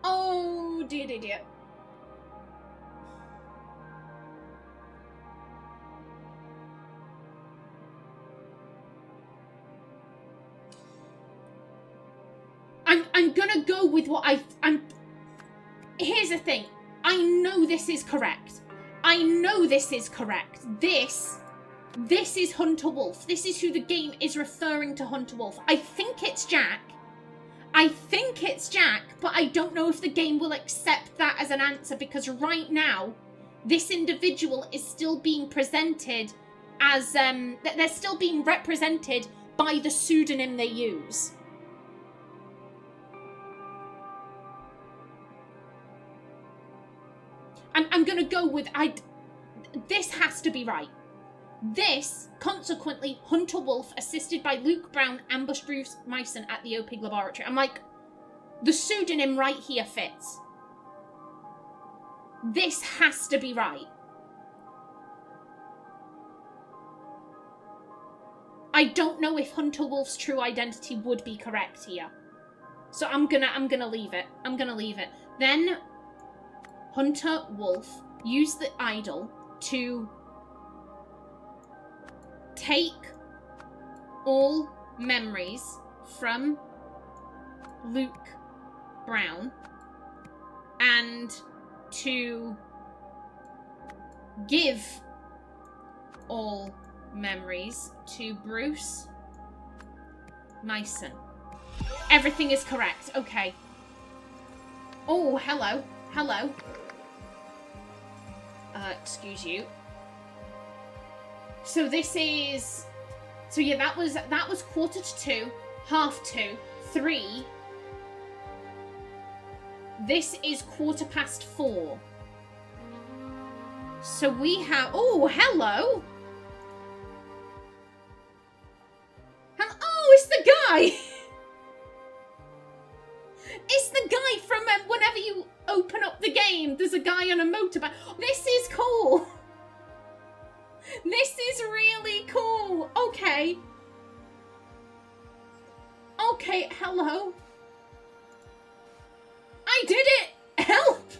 Oh, dear. I'm gonna go with what I'm... Here's the thing. I know this is correct. I know this is correct. This is Hunter Wolf. This is who the game is referring to Hunter Wolf. I think it's Jack. But I don't know if the game will accept that as an answer, because right now, this individual is still being presented as, they're still being represented by the pseudonym they use. I'm gonna go with, this has to be right. This, consequently, Hunter Wolf, assisted by Luke Brown, ambushed Bruce Myson at the OPIG laboratory. I'm like, the pseudonym right here fits. This has to be right. I don't know if Hunter Wolf's true identity would be correct here. So I'm gonna leave it. Then Hunter Wolf used the idol to take all memories from Luke brown and to give all memories to Bruce Mason. Everything is correct. Okay. Oh, hello. Hello. Excuse you. So this is... So yeah, that was 1:45, 2:30, 3. This is 4:15. So we have... Oh, hello. Oh, it's the guy. It's the guy from whenever you open up the game, there's a guy on a motorbike. This is cool. This is really cool. Okay. Okay, hello. I did it! Help!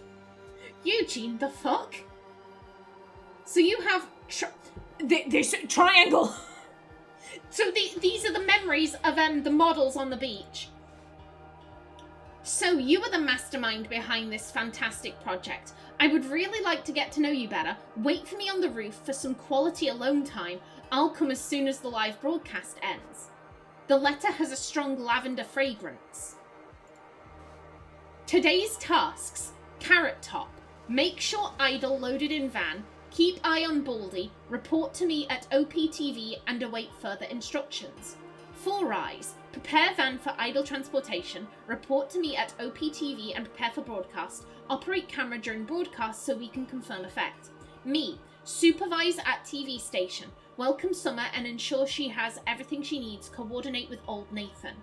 Eugene, the fuck? So you have this triangle. So these are the memories of the models on the beach. So you are the mastermind behind this fantastic project. I would really like to get to know you better. Wait for me on the roof for some quality alone time. I'll come as soon as the live broadcast ends. The letter has a strong lavender fragrance. Today's tasks. Carrot Top. Make sure idle loaded in van. Keep eye on Baldy. Report to me at OPTV and await further instructions. Four Eyes. Prepare van for idle transportation. Report to me at OPTV and prepare for broadcast. Operate camera during broadcast so we can confirm effect. Me. Supervise at TV station. Welcome Summer and ensure she has everything she needs. Coordinate with old Nathan.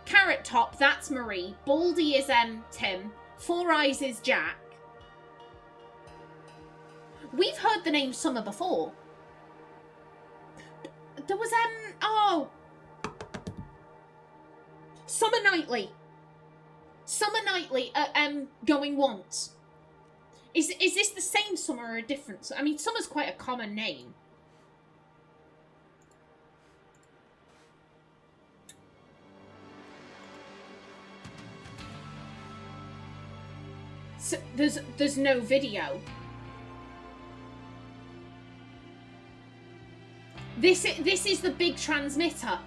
Carrot Top, that's Marie. Baldy is Tim. Four Eyes is Jack. We've heard the name Summer before. There was oh, Summer Knightley. Summer Knightley going once. Is this the same Summer or a different? I mean, Summer's quite a common name. So there's no video. This is the big transmitter.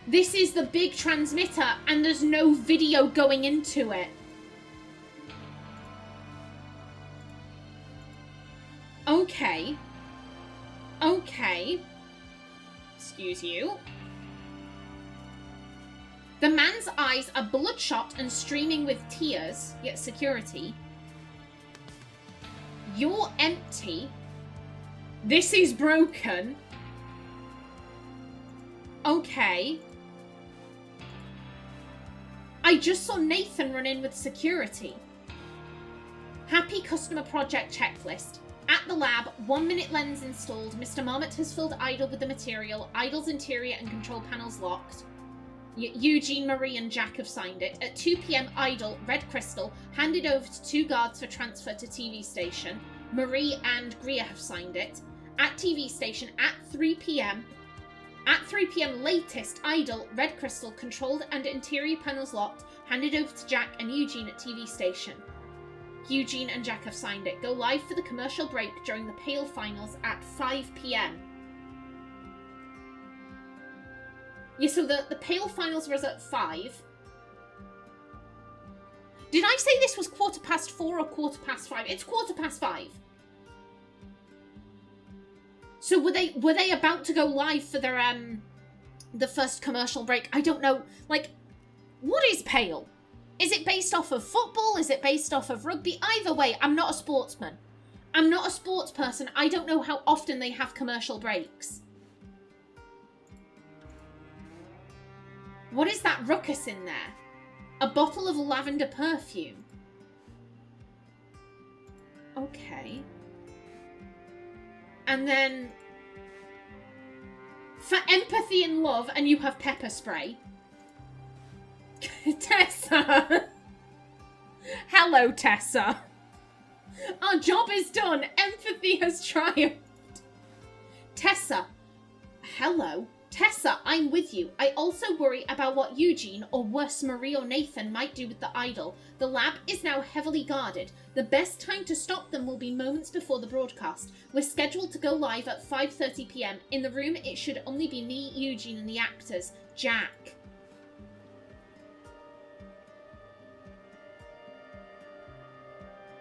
This is the big transmitter, and there's no video going into it. Okay. Okay. Excuse you. The man's eyes are bloodshot and streaming with tears, yet security. You're empty. This is broken. Okay. I just saw Nathan run in with security. Happy customer project checklist. At the lab, 1 minute lens installed. Mr. Marmot has filled idle with the material. Idle's interior and control panels locked. Eugene, Marie and Jack have signed it. At 2 p.m, idle, red crystal, handed over to 2 guards for transfer to TV station. Marie and Greer have signed it. At TV station, at 3 p.m. At 3 p.m. latest, idle, red crystal, controlled and interior panels locked, handed over to Jack and Eugene at TV station. Eugene and Jack have signed it. Go live for the commercial break during the Pale Finals at 5 p.m. Yeah, so the Pale Finals was at 5. Did I say this was 4:15 or 5:15? It's 5:15. So were they about to go live for their the first commercial break? I don't know. Like, what is Pale? Is it based off of football? Is it based off of rugby? Either way, I'm not a sportsman. I'm not a sports person. I don't know how often they have commercial breaks. What is that ruckus in there? A bottle of lavender perfume. Okay. And then for empathy and love, and you have pepper spray. Tessa. Hello, Tessa. Our job is done. Empathy has triumphed. Tessa. Hello. Tessa, I'm with you. I also worry about what Eugene, or worse, Marie or Nathan, might do with the idol. The lab is now heavily guarded. The best time to stop them will be moments before the broadcast. We're scheduled to go live at 5:30 p.m. In the room, it should only be me, Eugene, and the actors. Jack.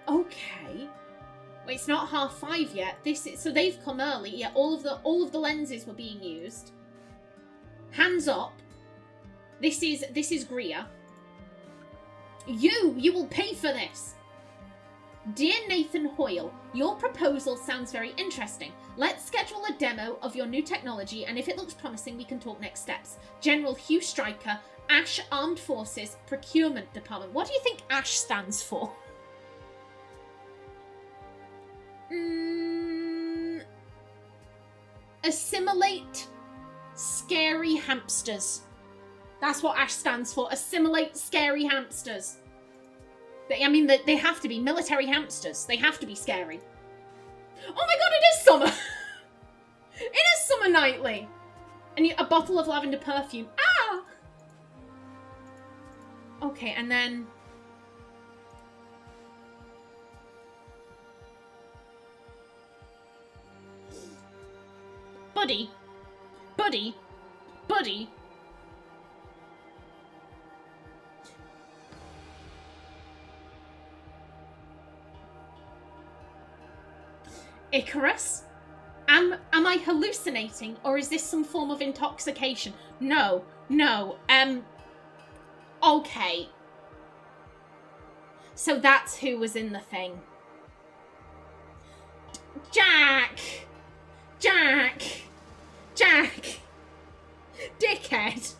Okay. Wait, it's not 5:30 yet. So they've come early. Yeah, all of the lenses were being used. Hands up. This is Greer. You will pay for this. Dear Nathan Hoyle, your proposal sounds very interesting. Let's schedule a demo of your new technology, and if it looks promising, we can talk next steps. General Hugh Stryker, Ash Armed Forces Procurement Department. What do you think Ash stands for? Assimilate scary hamsters. That's what Ash stands for. Assimilate scary hamsters. They have to be military hamsters. They have to be scary. Oh my god, it is summer! It is summer nightly. And a bottle of lavender perfume. Ah! Okay, and then... Buddy. Icarus? Am I hallucinating, or is this some form of intoxication? No. Okay. So that's who was in the thing. Jack! Dickhead!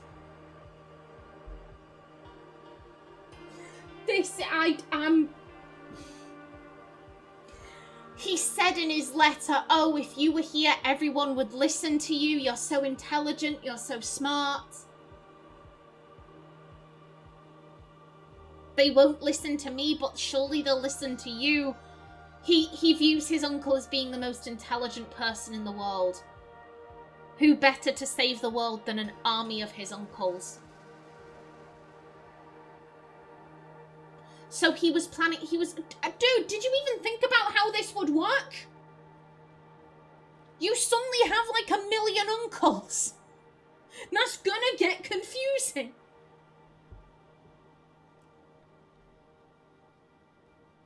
He said in his letter, oh, if you were here, everyone would listen to you. You're so intelligent. You're so smart. They won't listen to me, but surely they'll listen to you. He views his uncle as being the most intelligent person in the world. Who better to save the world than an army of his uncles? So he was planning, dude, did you even think about how this would work? You suddenly have like 1 million uncles. That's gonna get confusing.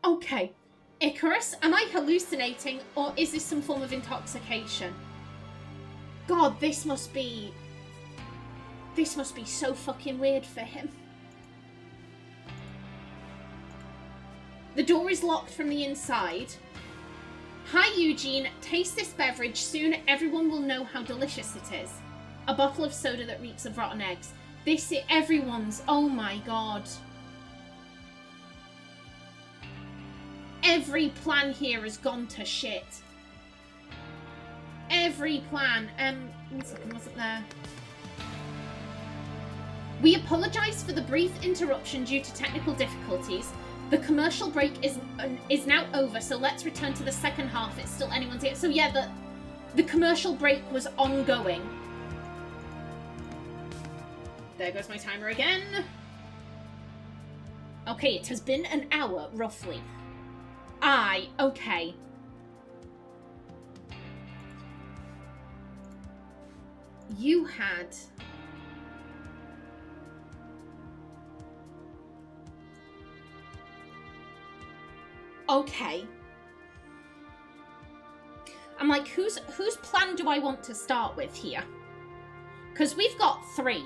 Okay. Icarus, am I hallucinating, or is this some form of intoxication? God, this must be so fucking weird for him. The door is locked from the inside. Hi, Eugene. Taste this beverage. Soon everyone will know how delicious it is. A bottle of soda that reeks of rotten eggs. This is everyone's. Oh my god. Every plan here has gone to shit. Every plan. One second, wasn't there? We apologise for the brief interruption due to technical difficulties. The commercial break is now over, so let's return to the second half. It's still anyone's here. So yeah, the commercial break was ongoing. There goes my timer again. Okay, it has been an hour, roughly. Okay. You had... Okay. I'm like, whose plan do I want to start with here? Because we've got 3.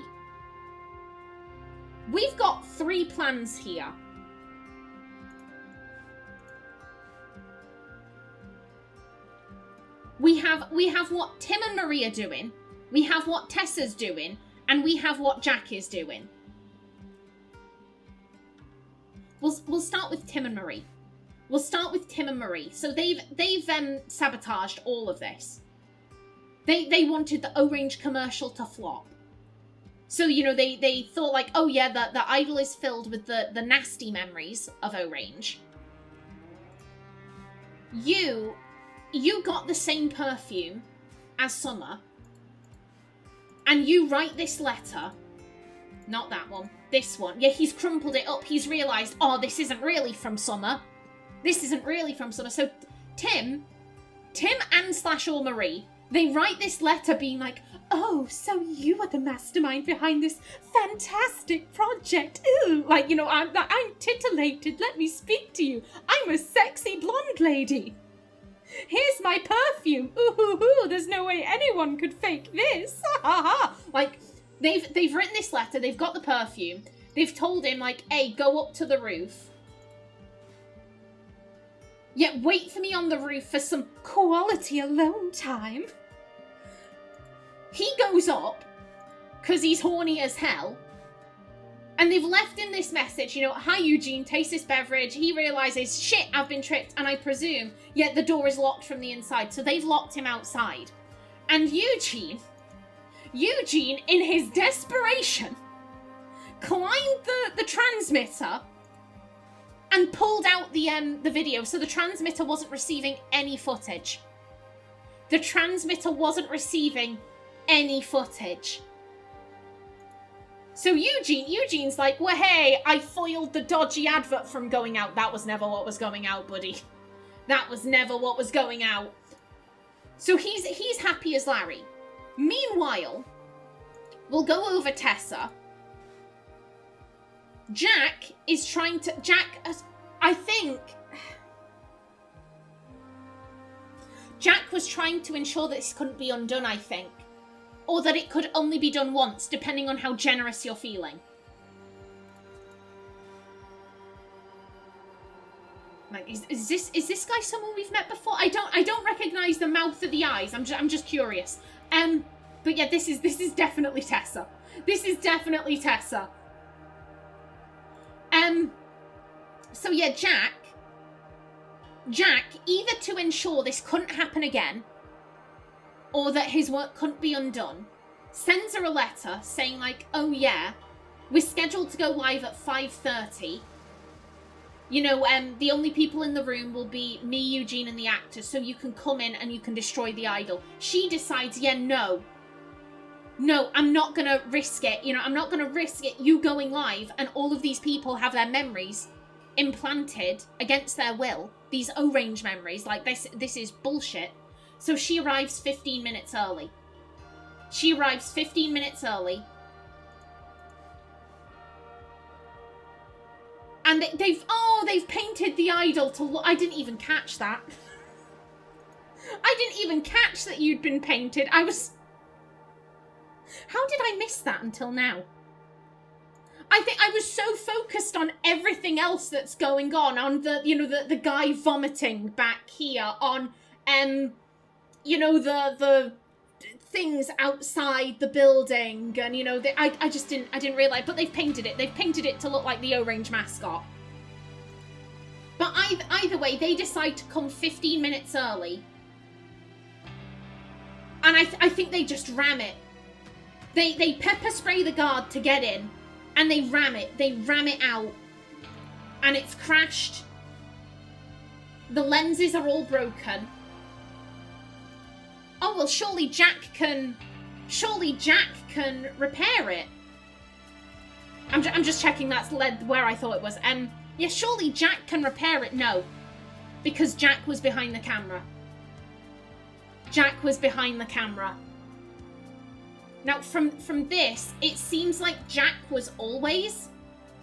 We've got 3 plans here. We have what Tim and Marie are doing, we have what Tessa's doing, and we have what Jack is doing. We'll start with Tim and Marie. We'll start with Tim and Marie. So they've sabotaged all of this. They wanted the Orange commercial to flop. So, you know, they thought like, oh yeah, the idol is filled with the nasty memories of Orange. You got the same perfume as Summer. and you write this letter, not that one, this one. Yeah, he's crumpled it up. He's realised, oh, this isn't really from Summer. This isn't really from Summer. So Tim and /or Marie, they write this letter being like, oh, so you are the mastermind behind this fantastic project. Ooh, like, you know, I'm titillated. Let me speak to you. I'm a sexy blonde lady. Here's my perfume. Ooh, hoo, hoo. There's no way anyone could fake this. Ha ha ha. Like, they've written this letter. They've got the perfume. They've told him, like, hey, go up to the roof. Yeah, wait for me on the roof for some quality alone time. He goes up, because he's horny as hell. And they've left him this message, you know, hi Eugene, taste this beverage. He realises, shit, I've been tricked. And I presume, yet the door is locked from the inside. So they've locked him outside. And Eugene, in his desperation, climbed the transmitter and pulled out the video. So the transmitter wasn't receiving any footage. The transmitter wasn't receiving any footage. So Eugene's like, well, hey, I foiled the dodgy advert from going out. That was never what was going out, buddy. That was never what was going out. So he's happy as Larry. Meanwhile, we'll go over Tessa. Jack, I think Jack was trying to ensure that this couldn't be undone, I think. Or that it could only be done once, depending on how generous you're feeling. Like, is this guy someone we've met before? I don't recognize the mouth or the eyes. I'm just curious. But yeah, this is definitely Tessa. This is definitely Tessa. So yeah, Jack, either to ensure this couldn't happen again, or that his work couldn't be undone, sends her a letter saying like, oh yeah, we're scheduled to go live at 5:30. You know, the only people in the room will be me, Eugene, and the actors, so you can come in and you can destroy the idol. She decides, yeah, no, I'm not gonna risk it. You know, I'm not gonna risk it, you going live, and all of these people have their memories implanted against their will. These O-range memories, like this is bullshit. So she arrives 15 minutes early. And they've painted the idol to look. I didn't even catch that. I didn't even catch that you'd been painted. How did I miss that until now? I think I was so focused on everything else that's going on the guy vomiting back here, on the things outside the building, and I didn't realize. But they've painted it to look like the O-range mascot. But either way, they decide to come 15 minutes early, and I think they just ram it. They pepper spray the guard to get in, and they ram it out, and it's crashed. The lenses are all broken. Oh, well, surely Jack can repair it. I'm just checking that's led where I thought it was. Yeah, surely Jack can repair it. No, because Jack was behind the camera. Now, from this, it seems like Jack was always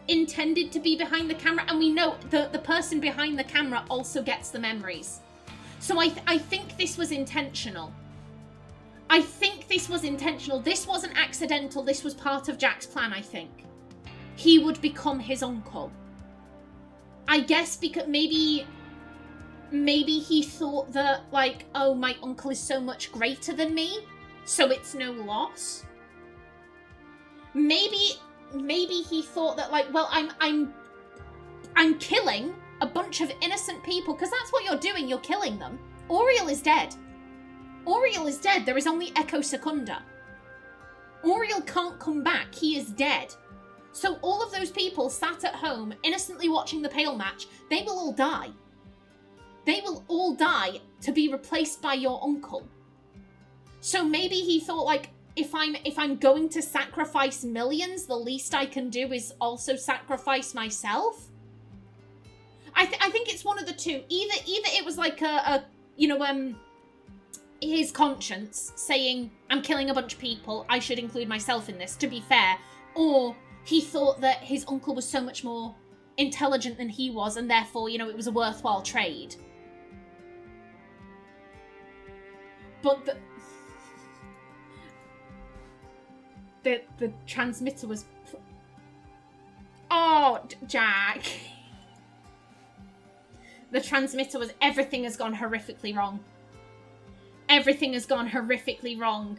intended to be behind the camera, and we know the person behind the camera also gets the memories. So I think this was intentional. This wasn't accidental. This was part of Jack's plan, I think. He would become his uncle. I guess because maybe he thought that, like, oh, my uncle is so much greater than me, so it's no loss. Maybe he thought that, like, well, I'm killing a bunch of innocent people, because that's what you're doing. You're killing them. Oriel is dead. There is only Echo Secunda. Oriel can't come back. He is dead. So all of those people sat at home, innocently watching the Pale match, they will all die. They will all die to be replaced by your uncle. So maybe he thought, like, if I'm going to sacrifice millions, the least I can do is also sacrifice myself. I think it's one of the two. Either it was like his conscience saying, I'm killing a bunch of people, I should include myself in this, to be fair. Or he thought that his uncle was so much more intelligent than he was, and therefore, it was a worthwhile trade. But the transmitter was... Oh, Jack. The transmitter was... Everything has gone horrifically wrong. Everything has gone horrifically wrong.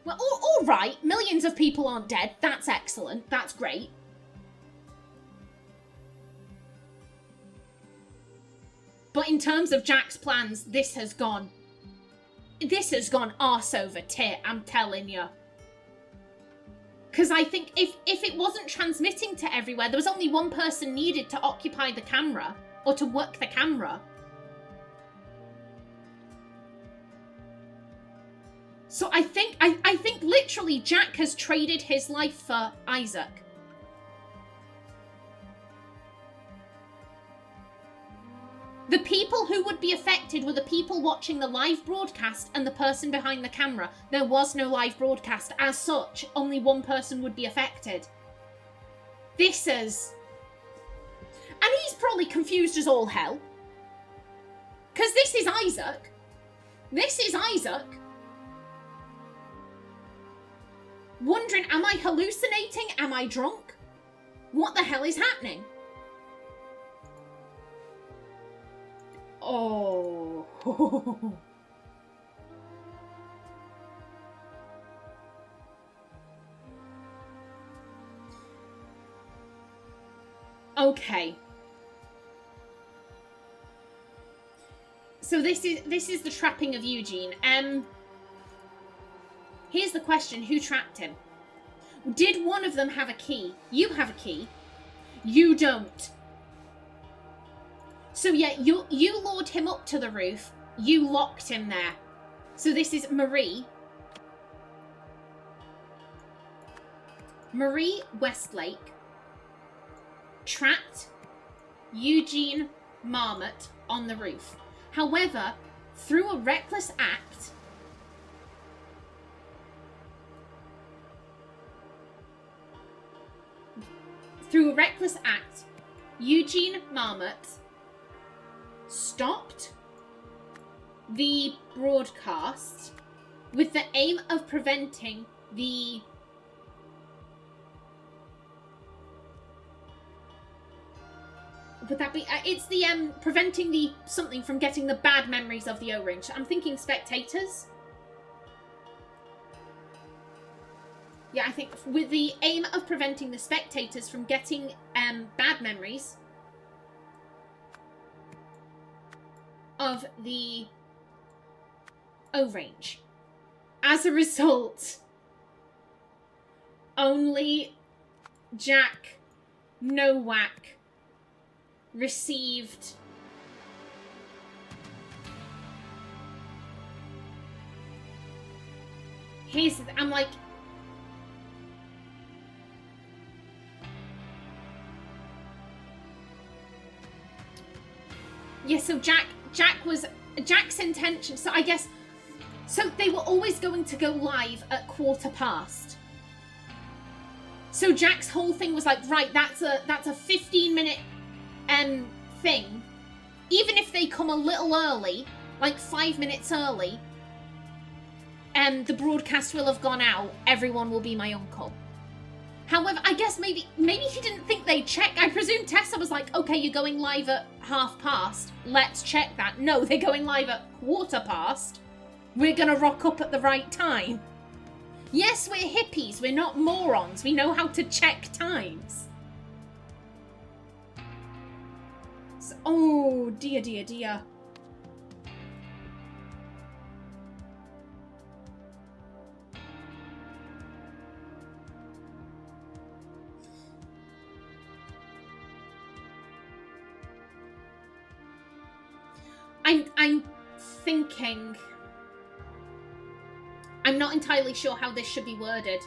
Well, all right. Millions of people aren't dead. That's excellent. That's great. But in terms of Jack's plans, this has gone arse over tit, I'm telling you. Because I think if it wasn't transmitting to everywhere, there was only one person needed to occupy the camera, or to work the camera. So I think literally Jack has traded his life for Isaac. The people who would be affected were the people watching the live broadcast and the person behind the camera. There was no live broadcast. As such, only one person would be affected. This is... And he's probably confused as all hell. Because this is Isaac. This is Isaac. Wondering, am I hallucinating? Am I drunk? What the hell is happening? Oh. Okay. So this is the trapping of Eugene. Here's the question, who trapped him? Did one of them have a key? You have a key. You don't. So yeah, you lured him up to the roof. You locked him there. So this is Marie. Marie Westlake trapped Eugene Marmot on the roof. However, through a reckless act, Eugene Marmot stopped the broadcast with the aim of preventing the would that be it's the preventing the something from getting the bad memories of the O-ring. I'm thinking spectators. Yeah, I think with the aim of preventing the spectators from getting bad memories of the O-range. As a result, only Jack Nowak received his... I'm like... Yeah, so Jack's intention, so I guess, so they were always going to go live at past. So Jack's whole thing was like, right, that's a 15-minute thing. Even if they come a little early, like 5 minutes early, the broadcast will have gone out, everyone will be my uncle. However, I guess maybe he didn't think they'd check. I presume Tessa was like, okay, you're going live at past. Let's check that. No, they're going live at past. We're going to rock up at the right time. Yes, we're hippies. We're not morons. We know how to check times. So, oh, dear, dear, dear. I'm thinking I'm not entirely sure how this should be worded.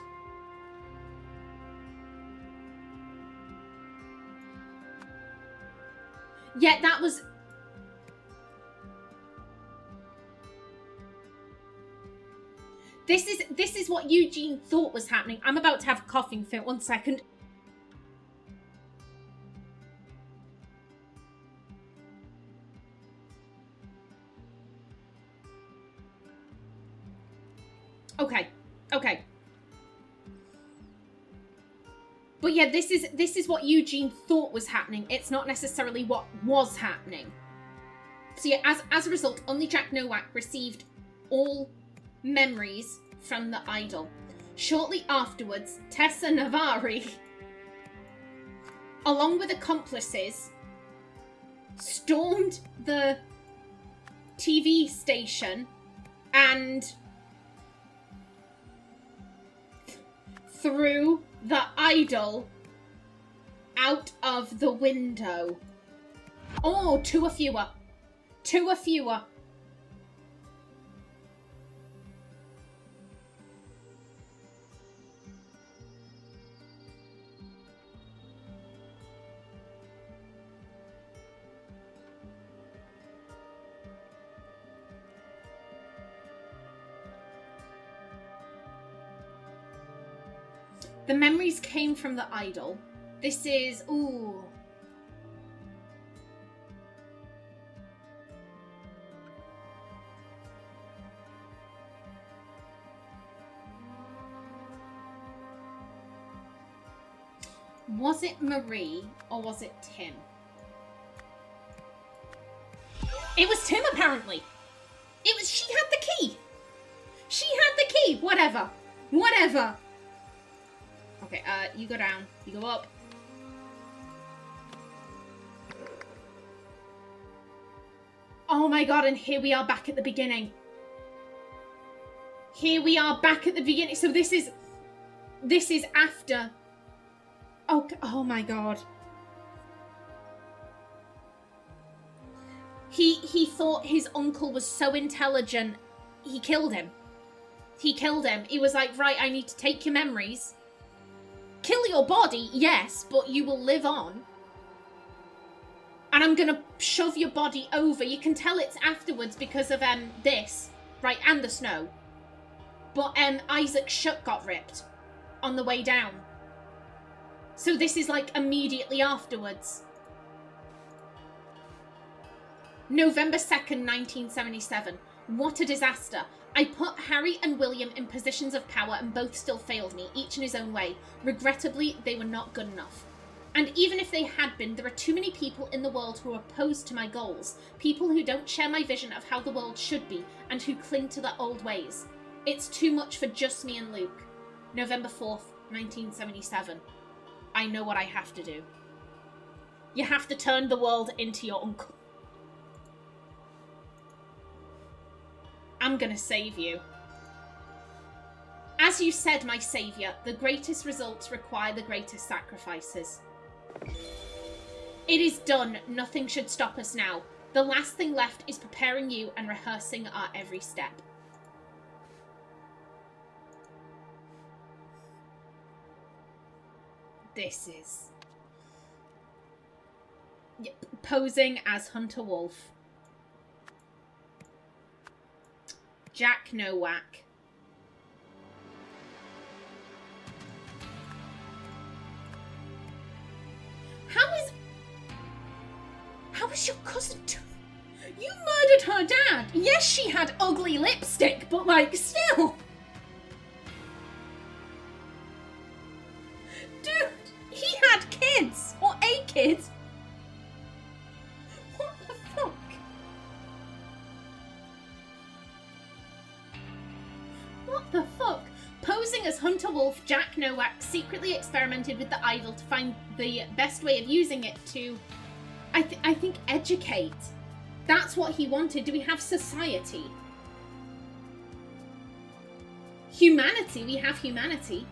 Yeah, that was... This is what Eugene thought was happening. I'm about to have a coughing fit. 1 second. Okay. Okay. But yeah, this is what Eugene thought was happening. It's not necessarily what was happening. So yeah, as a result, only Jack Nowak received all memories from the idol. Shortly afterwards, Tessa Navari, along with accomplices, stormed the TV station and threw the idol out of the window. Oh, two or fewer. Two or fewer. The memories came from the idol. This is... ooh. Was it Marie or was it Tim? It was Tim, apparently. It was... she had the key. She had the key. Whatever. Whatever. Okay, you go down. You go up. Oh my god, and here we are back at the beginning. Here we are back at the beginning. So this is after... oh my god. He thought his uncle was so intelligent, he killed him. He killed him. He was like, right, I need to take your memories. Kill your body, yes, but you will live on. And I'm gonna shove your body over. You can tell it's afterwards because of this, right, and the snow. But Isaac's shirt got ripped on the way down. So this is like immediately afterwards. November 2nd, 1977. What a disaster. I put Harry and William in positions of power and both still failed me, each in his own way. Regrettably, they were not good enough. And even if they had been, there are too many people in the world who are opposed to my goals. People who don't share my vision of how the world should be and who cling to their old ways. It's too much for just me and Luke. November 4th, 1977. I know what I have to do. You have to turn the world into your uncle. I'm gonna save you. As you said, my saviour, the greatest results require the greatest sacrifices. It is done. Nothing should stop us now. The last thing left is preparing you and rehearsing our every step. This is... posing as Hunter Wolf. Jack Nowak. How is your cousin you murdered her dad? Yes, she had ugly lipstick, but like, still. Dude, he had kids. Or a kid. What the fuck? What the fuck? Posing as Hunter Wolf, Jack Nowak secretly experimented with the idol to find the best way of using it to, I think, educate. That's what he wanted. Do we have society? Humanity. We have humanity.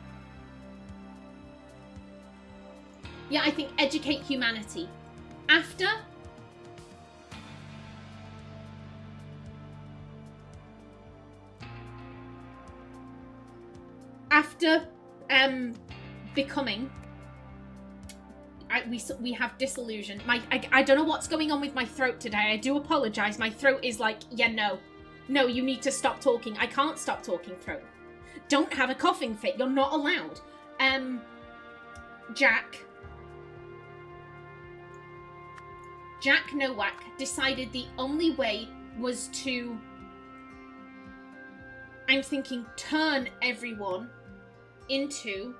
Yeah, I think educate humanity. After... after becoming, we have disillusion. I don't know what's going on with my throat today. I do apologize. My throat is like, yeah, no, you need to stop talking. I can't stop talking, throat. Don't have a coughing fit. You're not allowed. Jack Nowak decided the only way was to, I'm thinking, turn everyone into,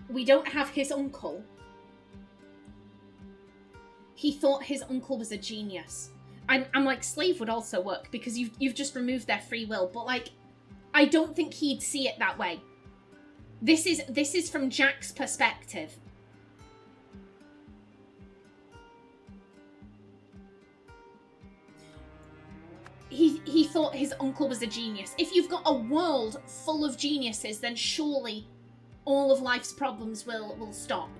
we don't have his uncle. He thought his uncle was a genius. I'm like, slave would also work because you've just removed their free will, but like, I don't think he'd see it that way. This is from Jack's perspective. He thought his uncle was a genius. If you've got a world full of geniuses, then surely all of life's problems will stop.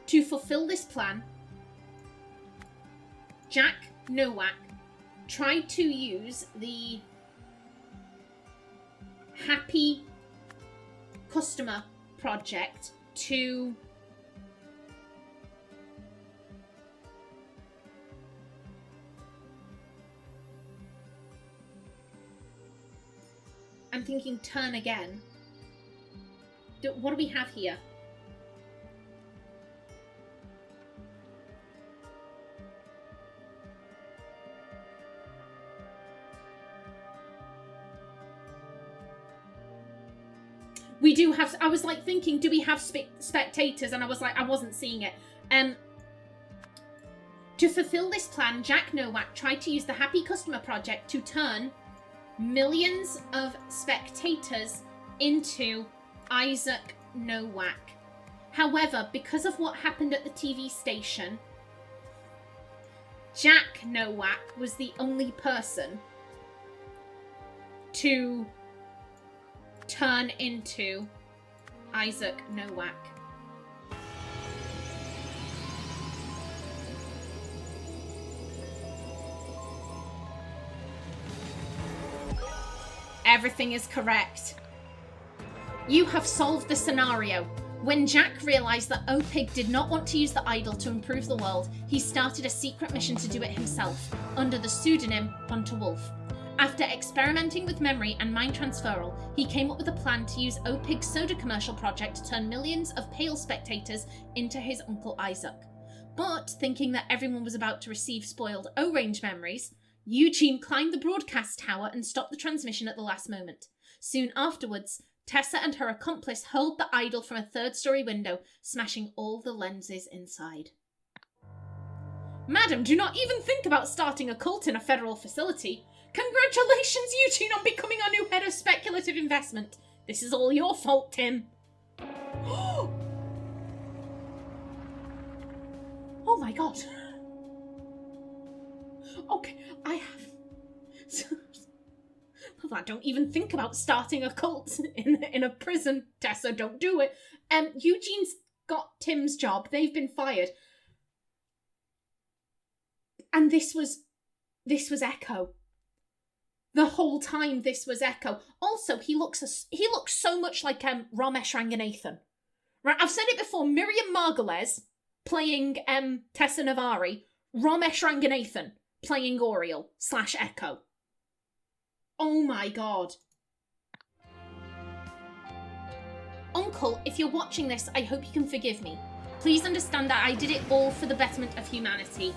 To fulfill this plan, Jack Nowak tried to use the Happy Customer Project to I'm thinking turn again. What do we have here? We do have, I was like thinking, do we have spectators? And I was like, I wasn't seeing it. To fulfill this plan, Jack Nowak tried to use the Happy Customer Project to turn millions of spectators into Isaac Nowak. However, because of what happened at the TV station, Jack Nowak was the only person to turn into Isaac Nowak. Everything is correct. You have solved the scenario. When Jack realized that Opig did not want to use the idol to improve the world, he started a secret mission to do it himself, under the pseudonym Hunter Wolf. After experimenting with memory and mind transferal, he came up with a plan to use Opig's soda commercial project to turn millions of pale spectators into his Uncle Isaac. But, thinking that everyone was about to receive spoiled O-range memories, Eugene climbed the broadcast tower and stopped the transmission at the last moment. Soon afterwards, Tessa and her accomplice hurled the idol from a third-story window, smashing all the lenses inside. Madam, do not even think about starting a cult in a federal facility. Congratulations, Eugene, on becoming our new head of speculative investment. This is all your fault, Tim. Oh my god. Okay, I have... Don't even think about starting a cult in a prison. Tessa, don't do it. Eugene's got Tim's job. They've been fired. And this was Echo. The whole time this was Echo. Also, he looks so much like Ramesh Ranganathan. Right? I've said it before. Miriam Margolyes playing Tessa Navari. Ramesh Ranganathan playing Oriel / Echo. Oh my god. Uncle, if you're watching this, I hope you can forgive me. Please understand that I did it all for the betterment of humanity.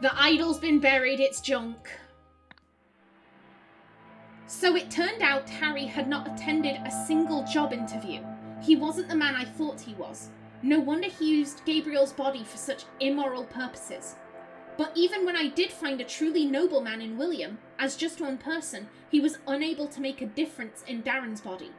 The idol's been buried, it's junk. So it turned out Harry had not attended a single job interview. He wasn't the man I thought he was. No wonder he used Gabriel's body for such immoral purposes. But even when I did find a truly noble man in William, as just one person, he was unable to make a difference in Darren's body.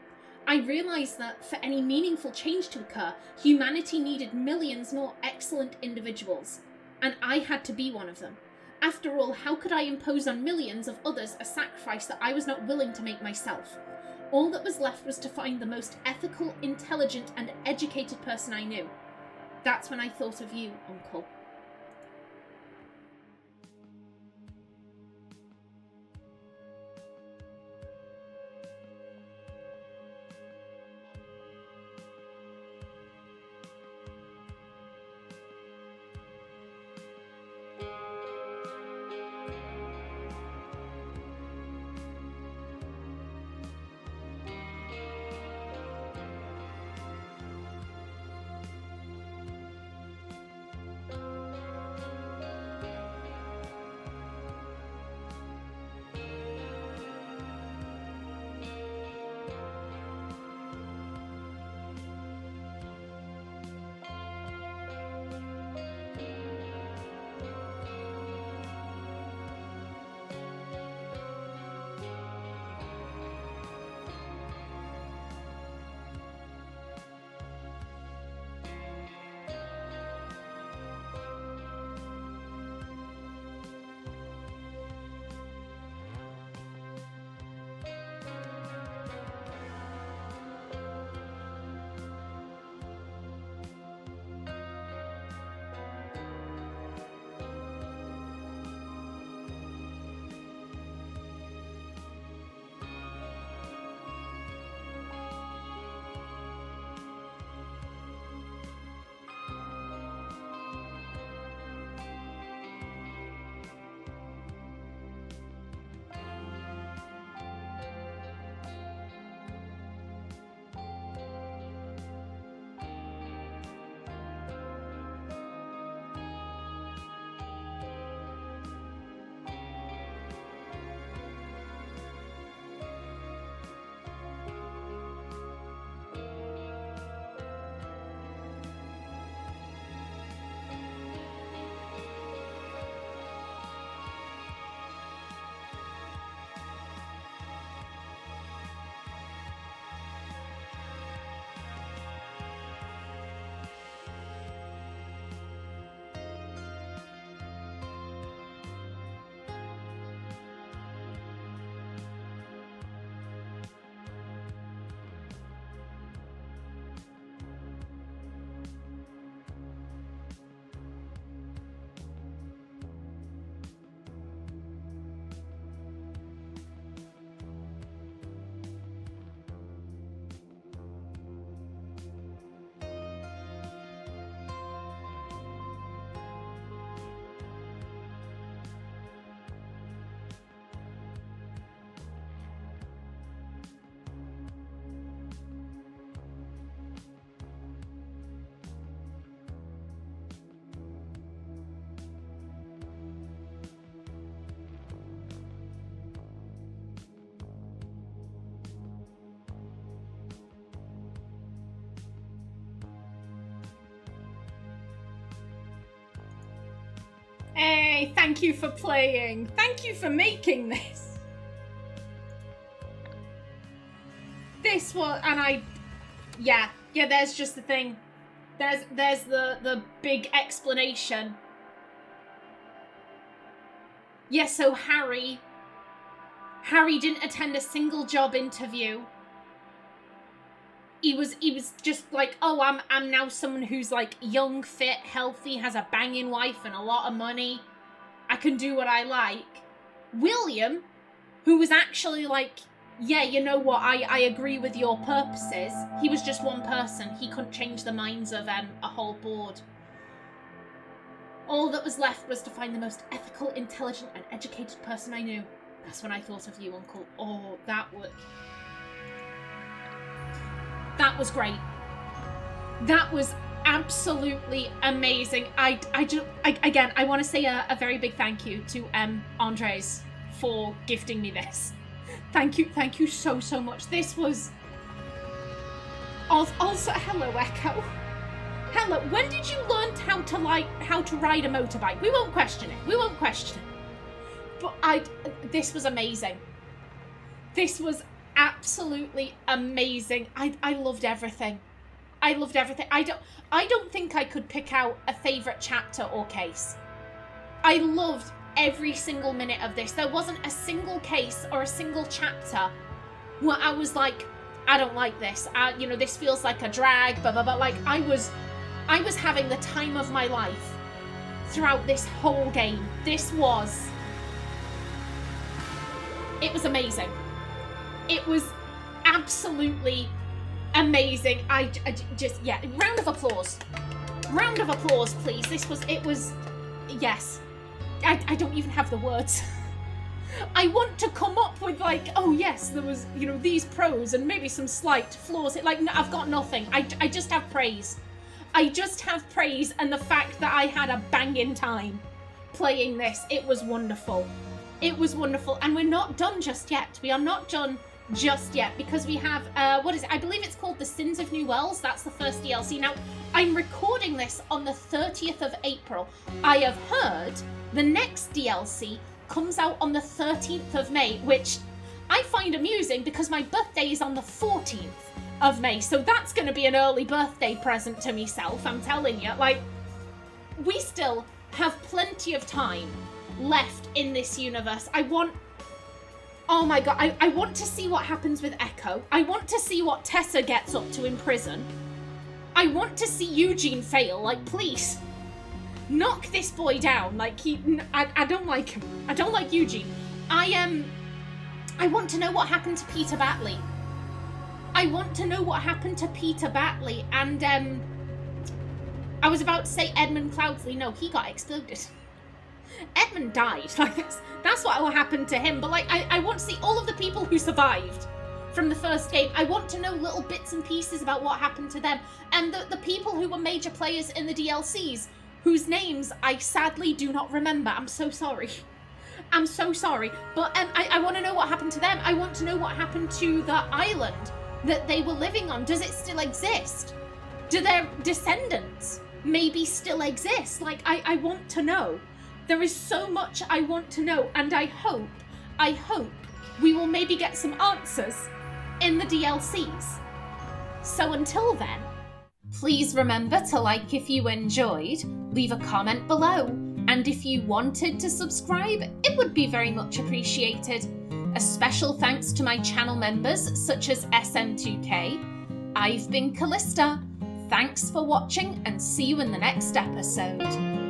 I realised that for any meaningful change to occur, humanity needed millions more excellent individuals. And I had to be one of them. After all, how could I impose on millions of others a sacrifice that I was not willing to make myself? All that was left was to find the most ethical, intelligent, and educated person I knew. That's when I thought of you, Uncle. Hey, thank you for playing. Thank you for making this. This was, and yeah, there's just the thing. There's the big explanation. Yeah, so Harry didn't attend a single job interview. He was just like, oh, I'm now someone who's like young, fit, healthy, has a banging wife and a lot of money. I can do what I like. William, who was actually like, yeah, you know what, I agree with your purposes. He was just one person. He couldn't change the minds of a whole board. All that was left was to find the most ethical, intelligent, and educated person I knew. That's when I thought of you, Uncle. Oh, that was great. That was absolutely amazing. I want to say a very big thank you to Andres for gifting me this. Thank you so much. This was also hello Echo. Hello. When did you learn how to ride a motorbike? We won't question it. But this was amazing. This was absolutely amazing. I loved everything. I don't think I could pick out a favourite chapter or case. I loved every single minute of this. There wasn't a single case or a single chapter where I was like, I don't like this. This feels like a drag, blah, blah, blah. Like, I was I was having the time of my life throughout this whole game. It was amazing. It was absolutely amazing. I just, yeah, round of applause. Round of applause, please. Yes. I don't even have the words. I want to come up with like, oh yes, there was, you know, these pros and maybe some slight flaws. Like, no, I've got nothing. I just have praise. I just have praise, and the fact that I had a banging time playing this. It was wonderful. It was wonderful. And we're not done just yet. We are not done just yet, because we have, what is it? I believe it's called The Sins of New Wells. That's the first DLC. Now, I'm recording this on the 30th of April. I have heard the next DLC comes out on the 13th of May, which I find amusing because my birthday is on the 14th of May. So that's going to be an early birthday present to myself, I'm telling you. Like, we still have plenty of time left in this universe. Oh my god, I want to see what happens with Echo. I want to see what Tessa gets up to in prison. I want to see Eugene fail. Like, please, knock this boy down. Like, I don't like him. I don't like Eugene. I want to know what happened to Peter Batley. I want to know what happened to Peter Batley. And, I was about to say Edmund Cloudsley. No, he got exploded. Edmund died. Like, that's what happened to him. But like, I want to see all of the people who survived from the first game. I want to know little bits and pieces about what happened to them, and the people who were major players in the DLCs whose names I sadly do not remember. I'm so sorry. I'm so sorry. But I want to know what happened to them. I want to know what happened to the island that they were living on. Does it still exist? Do their descendants maybe still exist? Like, I want to know. There is so much I want to know, and I hope we will maybe get some answers in the DLCs. So until then, please remember to like if you enjoyed, leave a comment below, and if you wanted to subscribe, it would be very much appreciated. A special thanks to my channel members such as SM2K. I've been Kallista. Thanks for watching, and see you in the next episode.